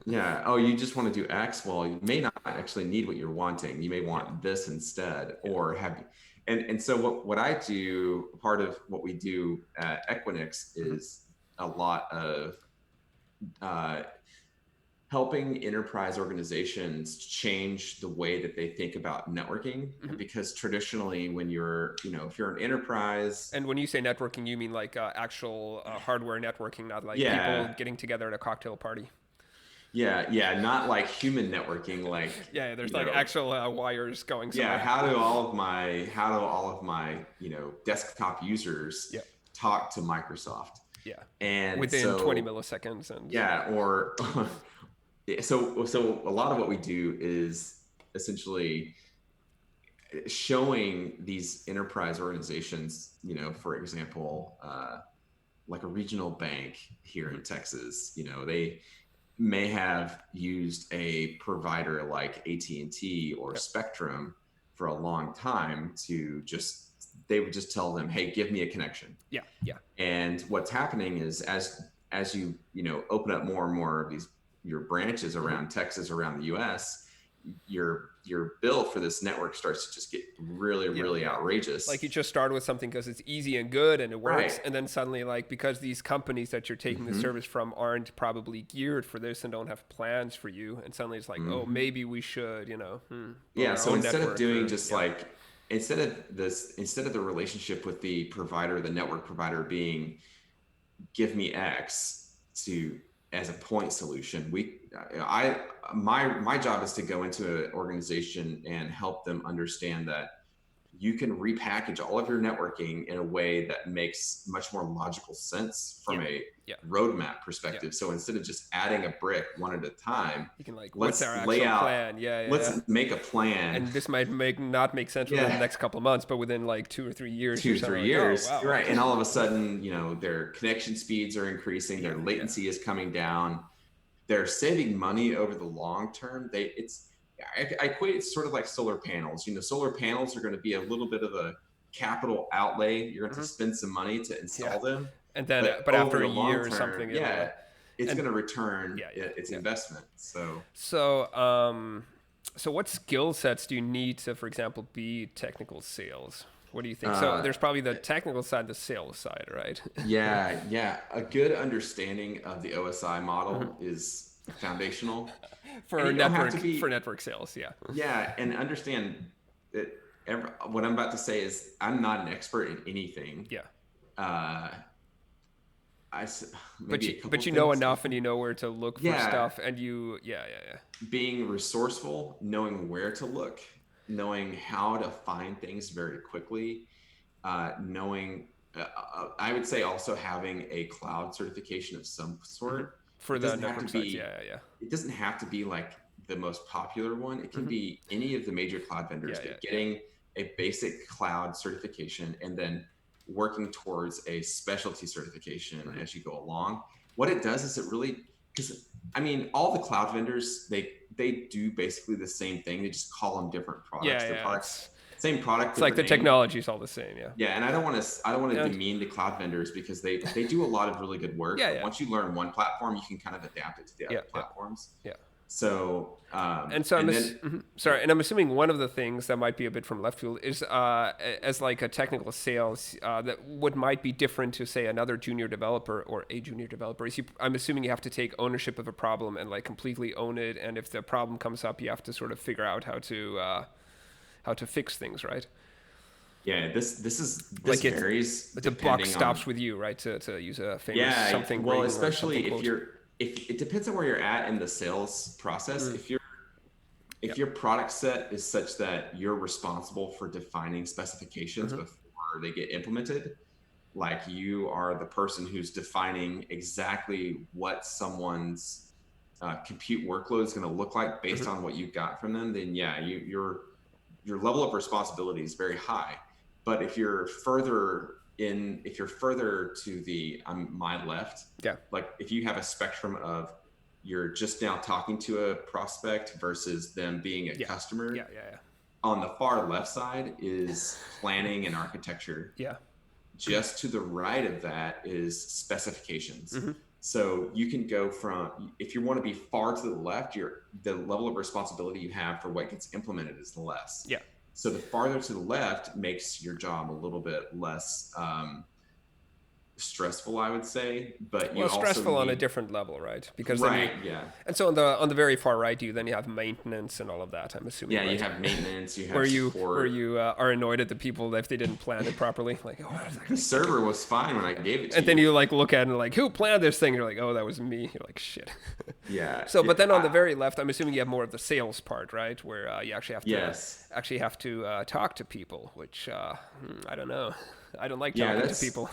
Yeah. Oh, you just want to do X? Well, you may not actually need what you're wanting. You may Yeah, want this instead, yeah. or have and so what I do, part of what we do at Equinix Hmm. is a lot of uh, helping enterprise organizations change the way that they think about networking. Hmm. Because traditionally, when if you're an enterprise, And when you say networking, you mean like actual hardware networking, not like people yeah, getting together at a cocktail party. yeah, yeah, not like human networking, like, Yeah, yeah, there's you like know, actual wires going yeah, somewhere. how do all of my desktop users Yeah, talk to Microsoft? yeah. And Within 20 so milliseconds, and yeah, or so a lot of what we do is essentially showing these enterprise organizations, for example, like a regional bank here mhm, in Texas, they may have used a provider like AT&T or yeah, Spectrum for a long time to just they would just tell them, hey, give me a connection. yeah, yeah. And what's happening is as you open up more and more of these your branches Hmm. around Texas, around the US, your bill for this network starts to just get really, Yeah, really yeah. Like you outrageous. just started with something because it's easy and good and it works, Right. and then suddenly, like, because these companies that you're taking the Hmm. service from aren't probably geared for this and don't have plans for you, and suddenly it's like, oh, Hmm. maybe we should, build Yeah. our So own instead of network, doing or just like, instead of the relationship with the provider, the network provider being give me X to as a point solution. I my job is to go into an organization and help them understand that you can repackage all of your networking in a way that makes much more logical sense yeah, from a yeah, roadmap yeah. perspective. So instead of just adding a brick one at a time, You can, like, what's our let's lay actual out, plan? Yeah, yeah, yeah. let's make a plan. And this might not make sense within the Yeah, next couple of months, but within like 2 or 3 years, you're two, suddenly three like, oh years, wow. right? And all of a sudden, their connection speeds are increasing, Yeah, their yeah. latency is coming down, they're saving money over the long term. I equate it sort of like solar panels. Solar panels are going to be a little bit of a capital outlay. You're going to Hmm. spend some money to Yeah. install them, And then, but but over after a the long year or term, something, yeah, it's and going to return yeah, yeah, its yeah. investment. So So what skill sets do you need to, for example, be technical sales? What do you think? So uh, there's probably the technical side, the sales side, right? yeah, a good understanding of the OSI Hmm. model is foundational, and For you don't have to for be. network sales, yeah. Yeah, and understand that what I'm about to say is I'm not an expert in anything. Yeah. Uh, But maybe you a couple but of you know things. enough and you know where to look for Yeah, stuff, and yeah, yeah, yeah. being resourceful, knowing where to look, knowing how to find things very quickly, knowing. I would say also having a cloud certification of some Hmm. sort. For It the doesn't have to network sites, be. yeah, yeah, It doesn't have to be like the most popular one. It yeah. can Hmm. be any of the major cloud Yeah, vendors, yeah, but yeah. getting a basic cloud certification and then working towards a specialty certification Hmm. as you go along. What it does is it really, because I mean, all the cloud vendors, they do basically the same thing. They just call them different Yeah, products. Their yeah. products, same product, It's like different the name. technology is all the same, yeah. Yeah, and I don't want to And demean the cloud vendors because they do a lot of really good work. yeah, But yeah, once you learn one platform, you can kind of adapt it to the yeah, other yeah, platforms. yeah. So And so and then sorry, and I'm assuming one of the things that might be a bit from left field is as like a technical sales that what might be different to say another junior developer or a junior developer is I'm assuming you have to take ownership of a problem and like completely own it, and if the problem comes up, you have to sort of figure out how to fix things, right? yeah, this Like it's varies the buck depending on. stops with you, right? To use a famous Yeah, something well, ring or something especially quote. if it depends on where you're at in the sales process. Mm, yeah. If your product set is such that you're responsible for defining specifications Hmm. before they get implemented, like you are the person who's defining exactly what someone's compute workload is going to look like Hmm. based on what you got from them, then yeah, your level of responsibility is very high. But if you're further to the my left, Yeah. like if you have a spectrum of you're just now talking to a prospect versus them being a Yeah. customer, Yeah. Yeah. Yeah. on the far left side is planning and architecture. Yeah. Just to the right of that is specifications. Hmm. So you can go from, if you want to be far to the left, the level of responsibility you have for what gets implemented is less. Yeah. So the farther to the left makes your job a little bit less stressful, I would say. But Well, you also stressful on a need, different level, right? Because then you, right, yeah, and so on the very far right, you have maintenance and all of that. I'm assuming, yeah, you right? have maintenance, you Where have where support. you are annoyed at the people if they didn't plan it properly, like, oh, how is that The gonna get? server was fine when I gave it to And then you. you like look at it and like, who planned this thing? You're like, oh, that was me. You're like, shit. Yeah, So, yeah, but then on the very left, I'm assuming you have more of the sales part, right? Where you yes, actually have to talk to people, which I don't know. I don't like yeah. talking to people.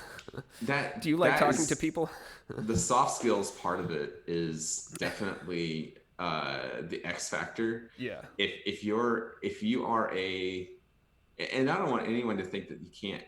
Do you like That talking to is people? the soft skills part of it is definitely the X factor. Yeah. If you are and I don't want anyone to think that you can't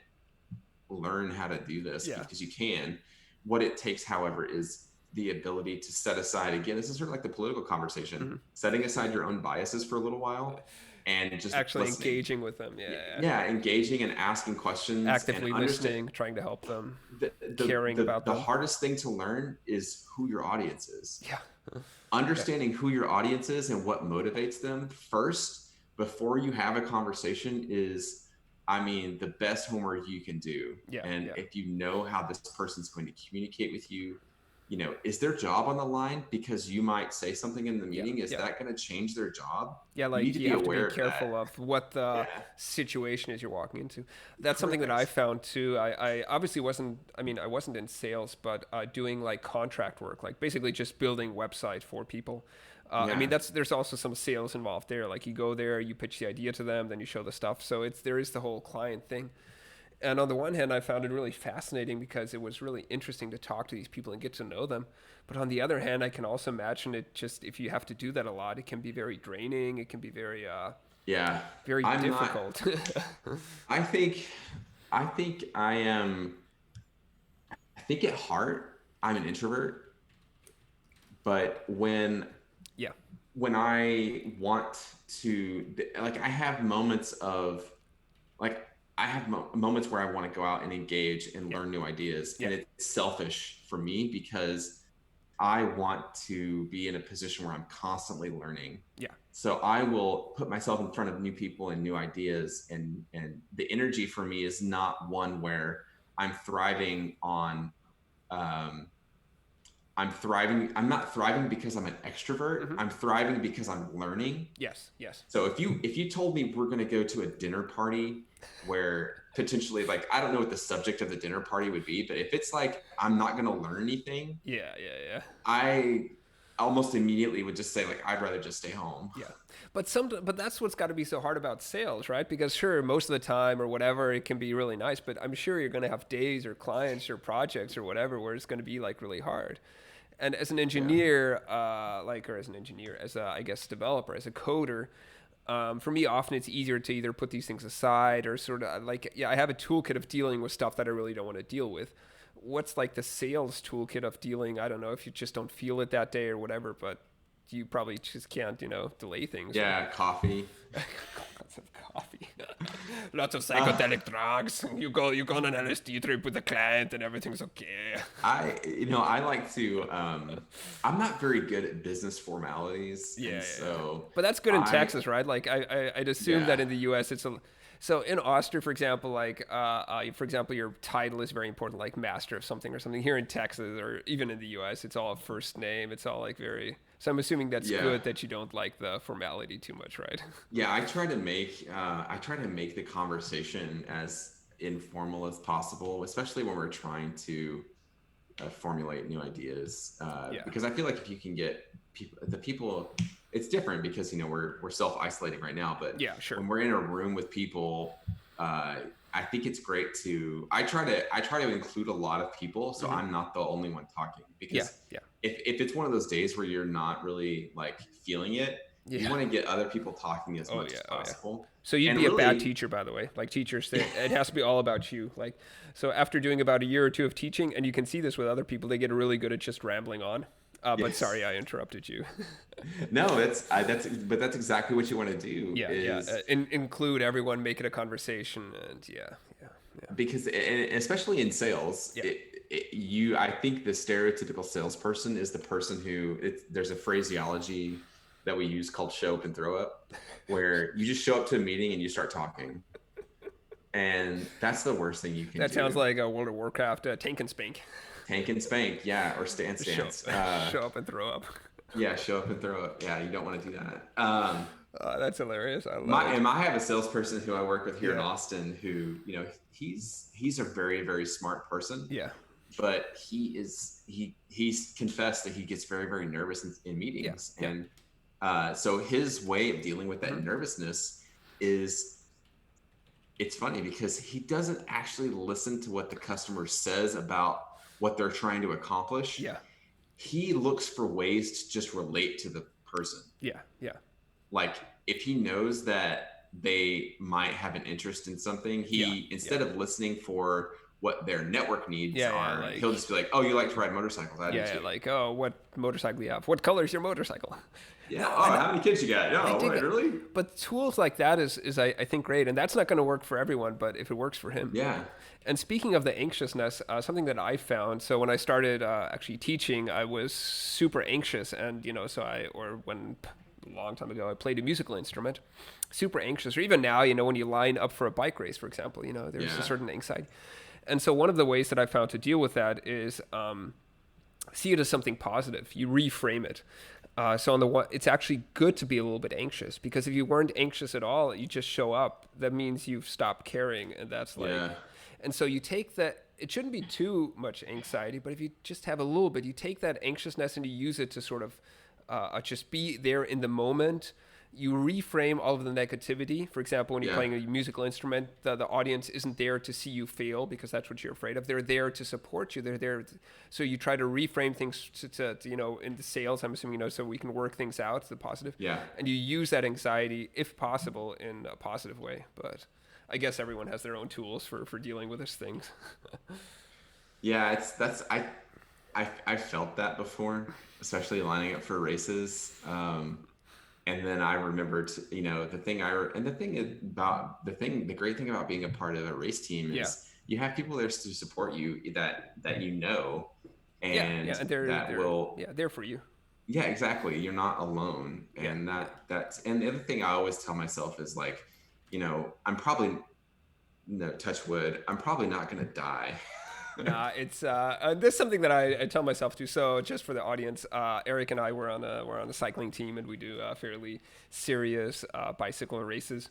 learn how to do this Yeah. because you can. What it takes, however, is the ability to set aside, again, this is sort of like the political conversation, Hmm. setting aside your own biases for a little while and just Actually listening. engaging with them. Yeah. Yeah. Yeah, engaging and asking questions and Actively understand. listening, trying to help them, the, the caring the about the them. hardest thing to learn is who your audience is. Yeah. Yeah. understanding who your audience is and what motivates them first before you have a conversation is, I mean, the best homework you can do. Yeah. And Yeah. if you know how this person's going to communicate with you, is their job on the line because you might say something in the Yeah. meeting? Is Yeah. that going to change their job? Yeah, You need like to you be have to be aware of that. careful of what the Yeah, situation is you're walking into. That's something that I correct. found too. I obviously wasn't, I mean, I wasn't in sales, but doing like contract work, like basically just building website for people. I mean, Yeah. there's also some sales involved there. Like you go there, you pitch the idea to them, then you show the stuff. So there is the whole client thing. And on the one hand, I found it really fascinating because it was really interesting to talk to these people and get to know them. But on the other hand, I can also imagine it just if you have to do that a lot, it can be very draining. It can be very, Yeah. very I'm not, difficult. I think, I am, I think at heart, I'm an introvert, but Yeah, when I want to, like, I have moments of, like, I have moments where I want to go out and engage and yeah, learn new ideas. yeah, And it's selfish for me because I want to be in a position where I'm constantly learning. yeah, So I will put myself in front of new people and new ideas. And the energy for me is not one where I'm thriving on, um, I'm thriving. I'm not thriving because I'm an extrovert. hmm I'm thriving because I'm learning. yes, yes, So if you told me we're going to go to a dinner party where potentially, like, I don't know what the subject of the dinner party would be, but if it's like I'm not going to learn anything, yeah, yeah, yeah, I almost immediately would just say, like, I'd rather just stay home. yeah. But that's what's got to be so hard about sales, right? Because sure, most of the time or whatever, it can be really nice, but I'm sure you're going to have days or clients or projects or whatever where it's going to be like really hard. And as an Yeah. engineer, or as an engineer, as a, I guess, developer, as a coder, for me, often it's easier to either put these things aside or sort of like, yeah, I have a toolkit of dealing with stuff that I really don't want to deal with. What's like the sales toolkit of dealing? I don't know if you just don't feel it that day or whatever, but you probably just can't, delay things or Yeah. Coffee. lots of coffee, lots of Uh, psychedelic drugs. You go on an LSD trip with the client and everything's okay. I like to, I'm not very good at business formalities. Yeah, And yeah, yeah. so But that's good in I, Texas, right? Like I'd assume that yeah, in the U.S. it's a so in Austria, for example, like for example, your title is very important, like master of something or something. Here in Texas or even in the U.S., it's all a first name. It's all like very. So I'm assuming that's yeah. good that you don't like the formality too much, right? Yeah, I try to make the conversation as informal as possible, especially when we're trying to formulate new ideas. Yeah. Because I feel like if you can get people, it's different because we're self isolating right now. But Yeah. Sure. when we're in a room with people, uh, I think it's great to. I try to include a lot of people, so hmm I'm not the only one talking. Yeah. Because Yeah. if it's one of those days where you're not really like feeling it, you Yeah. want to get other people talking as Oh much yeah. as Oh yeah. possible. So you'd And be a bad really, teacher, by the way. Like teachers, it has to be all about you. Like, so after doing about a year or two of teaching, and you can see this with other people, they get really good at just rambling on. But yes. sorry, I interrupted you. No, that's exactly what you want to do Yeah, yeah. is Include everyone, make it a conversation, and yeah, yeah, yeah, because, and especially in sales, yeah. I think the stereotypical salesperson is the person who, there's a phraseology that we use called show up and throw up, where you just show up to a meeting and you start talking. And that's the worst thing you can That sounds do. like a World of Warcraft tank and spank. Tank and spank, yeah, or stance. Show up and throw up. Yeah, show up and throw up. Yeah, you don't want to do that. That's hilarious. I love it. I have a salesperson who I work with here in Yeah, Austin who, he's a very, very smart person, yeah, but he's confessed that he gets very, very nervous in yeah, meetings. yeah. And so his way of dealing with that hmm nervousness is, it's funny because he doesn't actually listen to what the customer says about what they're trying to accomplish. Yeah, He looks for ways to just relate to the person. yeah, yeah, Like, if he knows that they might have an interest in something, yeah, he, yeah. instead of listening for what their network needs Yeah, are. And like he'll just be like, oh, you like to ride motorcycles? I do yeah, too. like oh, what motorcycle do you have? What color is your motorcycle? Yeah. No, Oh, and how many kids you got? I No, dig wait, it. really? But tools like that is I think great, and that's not going to work for everyone. But if it works for him, Yeah. and speaking of the anxiousness, something that I found. So when I started actually teaching, I was super anxious, and a long time ago I played a musical instrument, super anxious. Or even now, when you line up for a bike race, for example, there's a Yeah. certain anxiety. And so one of the ways that I found to deal with that is see it as something positive. You reframe it. So on the one, it's actually good to be a little bit anxious, because if you weren't anxious at all, you just show up. That means you've stopped caring, and that's like, Yeah. and so you take that. It shouldn't be too much anxiety, but if you just have a little bit, you take that anxiousness and you use it to sort of just be there in the moment. You reframe all of the negativity. For example, when you're Yeah. playing a musical instrument, the audience isn't there to see you fail, because that's what you're afraid of. They're there to support you. They're there. So you try to reframe things to in the sales, I'm assuming, so we can work things out, the positive. Yeah. And you use that anxiety, if possible, in a positive way. But I guess everyone has their own tools for dealing with these things. Yeah. I felt that before, especially lining up for races. And then I remembered, the great thing about being a part of a race team Yeah. is you have people there to support you that Yeah, yeah, and and that will, they're for you. yeah, exactly. You're not alone. Yeah, And yeah. and the other thing I always tell myself is like, I'm probably, no, touch wood, I'm probably not going to die. Nah, it's this is something that I tell myself too. So just for the audience, Eric and I were on a cycling team, and we do fairly serious bicycle races.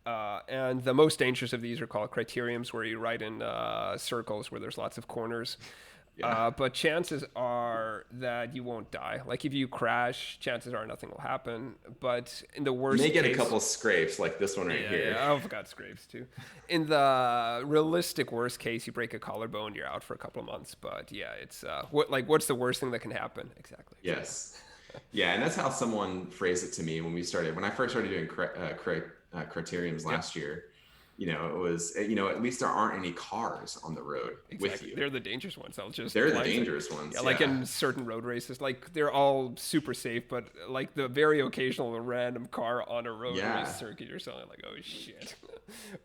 And the most dangerous of these are called criteriums, where you ride in circles where there's lots of corners. Yeah. But chances are that you won't die. Like if you crash, chances are nothing will happen. But in the You worst may get a case, couple scrapes like this one right yeah, here. yeah, I've got scrapes too. In the realistic worst case, you break a collarbone, you're out for a couple of months. But yeah, it's what's the worst thing that can happen? Exactly. Yes. Yeah, and that's how someone phrased it to me when I first started doing criteriums Yeah, last year. It was, at least there aren't any cars on the road with exactly. you. They're the dangerous ones. I'll just They're the blindside. dangerous ones. Yeah, like Yeah. in certain road races, like they're all super safe, but like the very occasional random car on a road race Yeah. circuit, you're suddenly like, oh shit,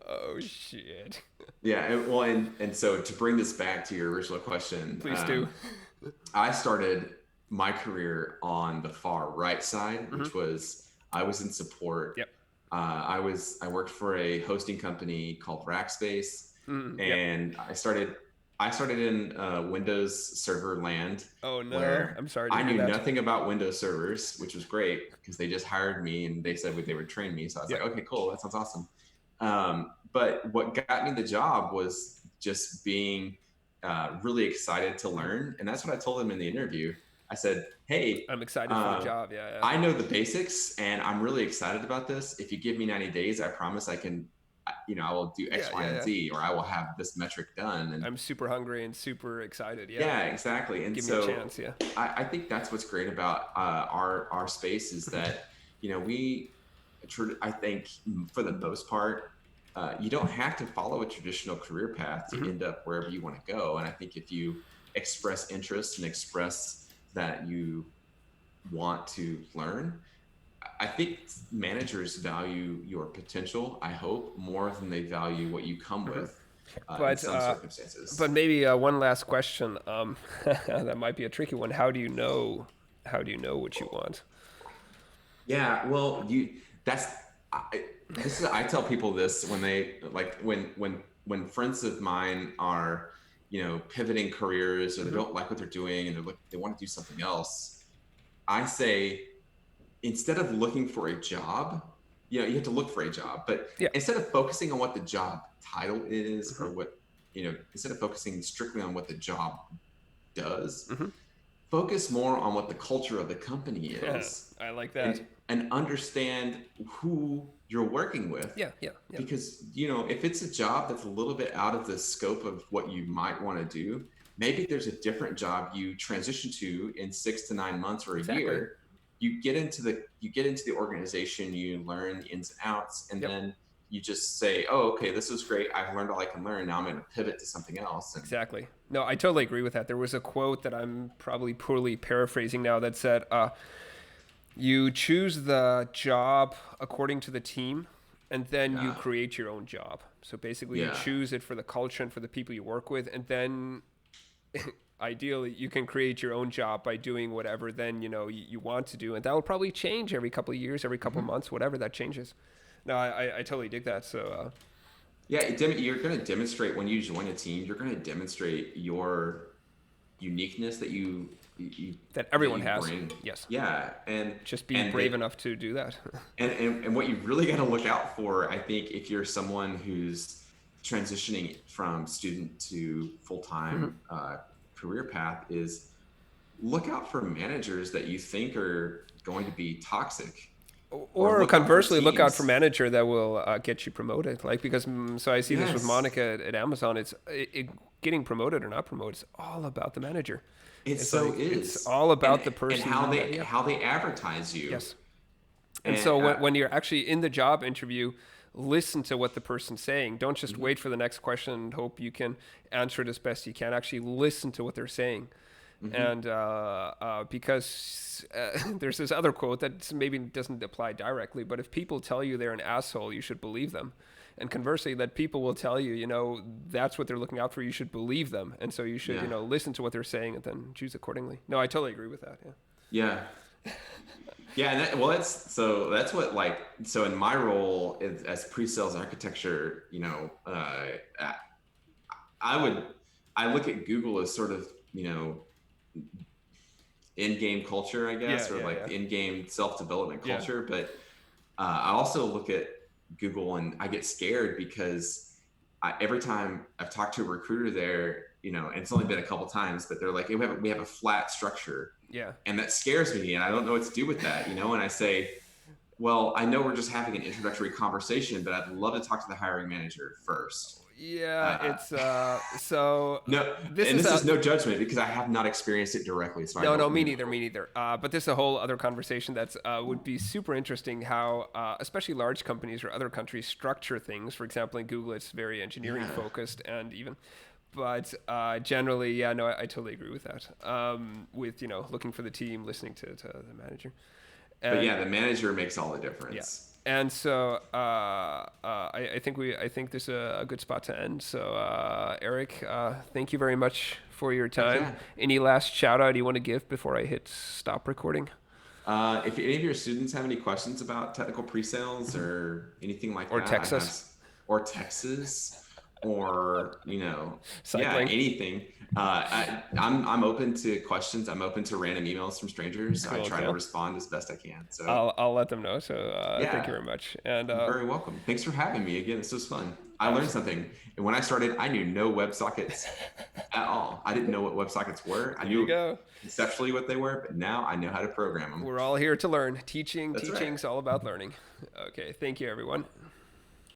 oh shit. Yeah. And so to bring this back to your original question, Please do. I started my career on the far right side, Hmm. which was I was in support. Yep. I worked for a hosting company called Rackspace, Yep. and I started in Windows Server land, Oh no, where I'm sorry to I hear knew that. nothing about Windows servers, which was great because they just hired me and they said they would train me. So I was Yep. like, okay, cool, that sounds awesome. But what got me the job was just being really excited to learn, and that's what I told them in the interview. I said, hey, I'm excited for the uh, job. Yeah, yeah. I know the basics and I'm really excited about this. If you give me 90 days, I promise I can, I will do X, Yeah, Y, yeah, and yeah. Z, or I will have this metric done. And I'm super hungry and super excited. Yeah, yeah, exactly. And give me a so chance. Yeah. I think that's what's great about our space is that, I think for the most part, you don't have to follow a traditional career path to Hmm. end up wherever you want to go. And I think if you express interest and express that you want to learn, I think managers value your potential, I hope, more than they value what you come Hmm. with in But some uh, but circumstances. maybe one last question. That might be a tricky one. How do you know? How do you know what you want? Yeah, well, that's I tell people this when they like when friends of mine are, pivoting careers or they Hmm. don't like what they're doing and they want to do something else. I say, instead of looking for a job, you have to look for a job, but Yeah. instead of focusing on what the job title is Hmm. or instead of focusing strictly on what the job does, Hmm. focus more on what the culture of the company Yeah, is I like that. and understand who you're working with. Yeah, yeah, yeah. Because, if it's a job that's a little bit out of the scope of what you might want to do, maybe there's a different job you transition to in 6 to 9 months or a Exactly. year. You get into the organization, you learn the ins and outs, and Yep. then you just say, oh, okay, this was great. I've learned all I can learn. Now I'm going to pivot to something else. And Exactly. No, I totally agree with that. There was a quote that I'm probably poorly paraphrasing now that said, you choose the job according to the team, and then you yeah, create your own job. So basically, you yeah. choose it for the culture and for the people you work with, and then ideally you can create your own job by doing whatever then you want to do, and that will probably change every couple of years, every couple of months, whatever that changes. No, I totally dig that. So Yeah, you're going to demonstrate when you join a team. You're going to demonstrate your uniqueness that that everyone you has. bring. Yes. Yeah, Just be and brave that enough to do that. and what you really got to look out for, I think, if you're someone who's transitioning from student to full-time career path, is look out for managers that you think are going to be toxic, or Or look out for conversely, look out for teams. manager that will get you promoted. Like because so I see this with Yes, Monica at Amazon. Getting promoted or not promoted. It's all about the manager. it It's so like it's is, all about the and how person. they Yeah. how they advertise you. Yes. And And so when you're actually in the job interview, listen to what the person's saying. Don't just wait for the next question and hope you can answer it as best you can. Actually listen to what they're saying. And because there's this other quote that maybe doesn't apply directly, but if people tell you they're an asshole, you should believe them. And conversely, that people will tell you, that's what they're looking out for. You should believe them. And so you should, yeah, listen to what they're saying and then choose accordingly. No, I totally agree with that. Yeah. yeah. Yeah, and that's what, like, so in my role as pre-sales architecture, I look at Google as sort of, in-game culture, I Yeah. guess, or Yeah. like Yeah. the in-game self-development Yeah. culture. But I also look at Google and I get scared because every time I've talked to a recruiter there, and it's only been a couple times, but they're like, hey, we have a flat structure. Yeah. And that scares me, and I don't know what to do with that, and I say, well, I know we're just having an introductory conversation, but I'd love to talk to the hiring manager first. Yeah, Uh, it's so no, this and is this a is no judgment because I have not experienced it directly, so I no, don't me know. neither, me neither. But this is a whole other conversation that's would be super interesting. How especially large companies or other countries structure things. For example, in Google, it's very engineering Yeah. focused, and even. But generally, yeah, no, I totally agree with that. With looking for the team, listening to the manager, But and yeah, the manager makes all the yeah. difference. And so I think this is a good spot to end. So Eric, thank you very much for your time. Yeah. Any last shout out you want to give before I hit stop recording? If any of your students have any questions about technical pre-sales or anything like Or that, Texas? or Texas, or Cycling. anything. I'm open to questions. I'm open to random emails from strangers. I Cool, try to cool. respond as best I can. So I'll let them know. So thank you yeah, very much. And you're very welcome. Thanks for having me again. This was fun. I learned something. And when I started, I knew no WebSockets at all. I didn't know what WebSockets were. I there you knew go. conceptually what they were, but now I know how to program them. We're all here to learn. That's right. Teaching's all about learning. Okay, thank you everyone.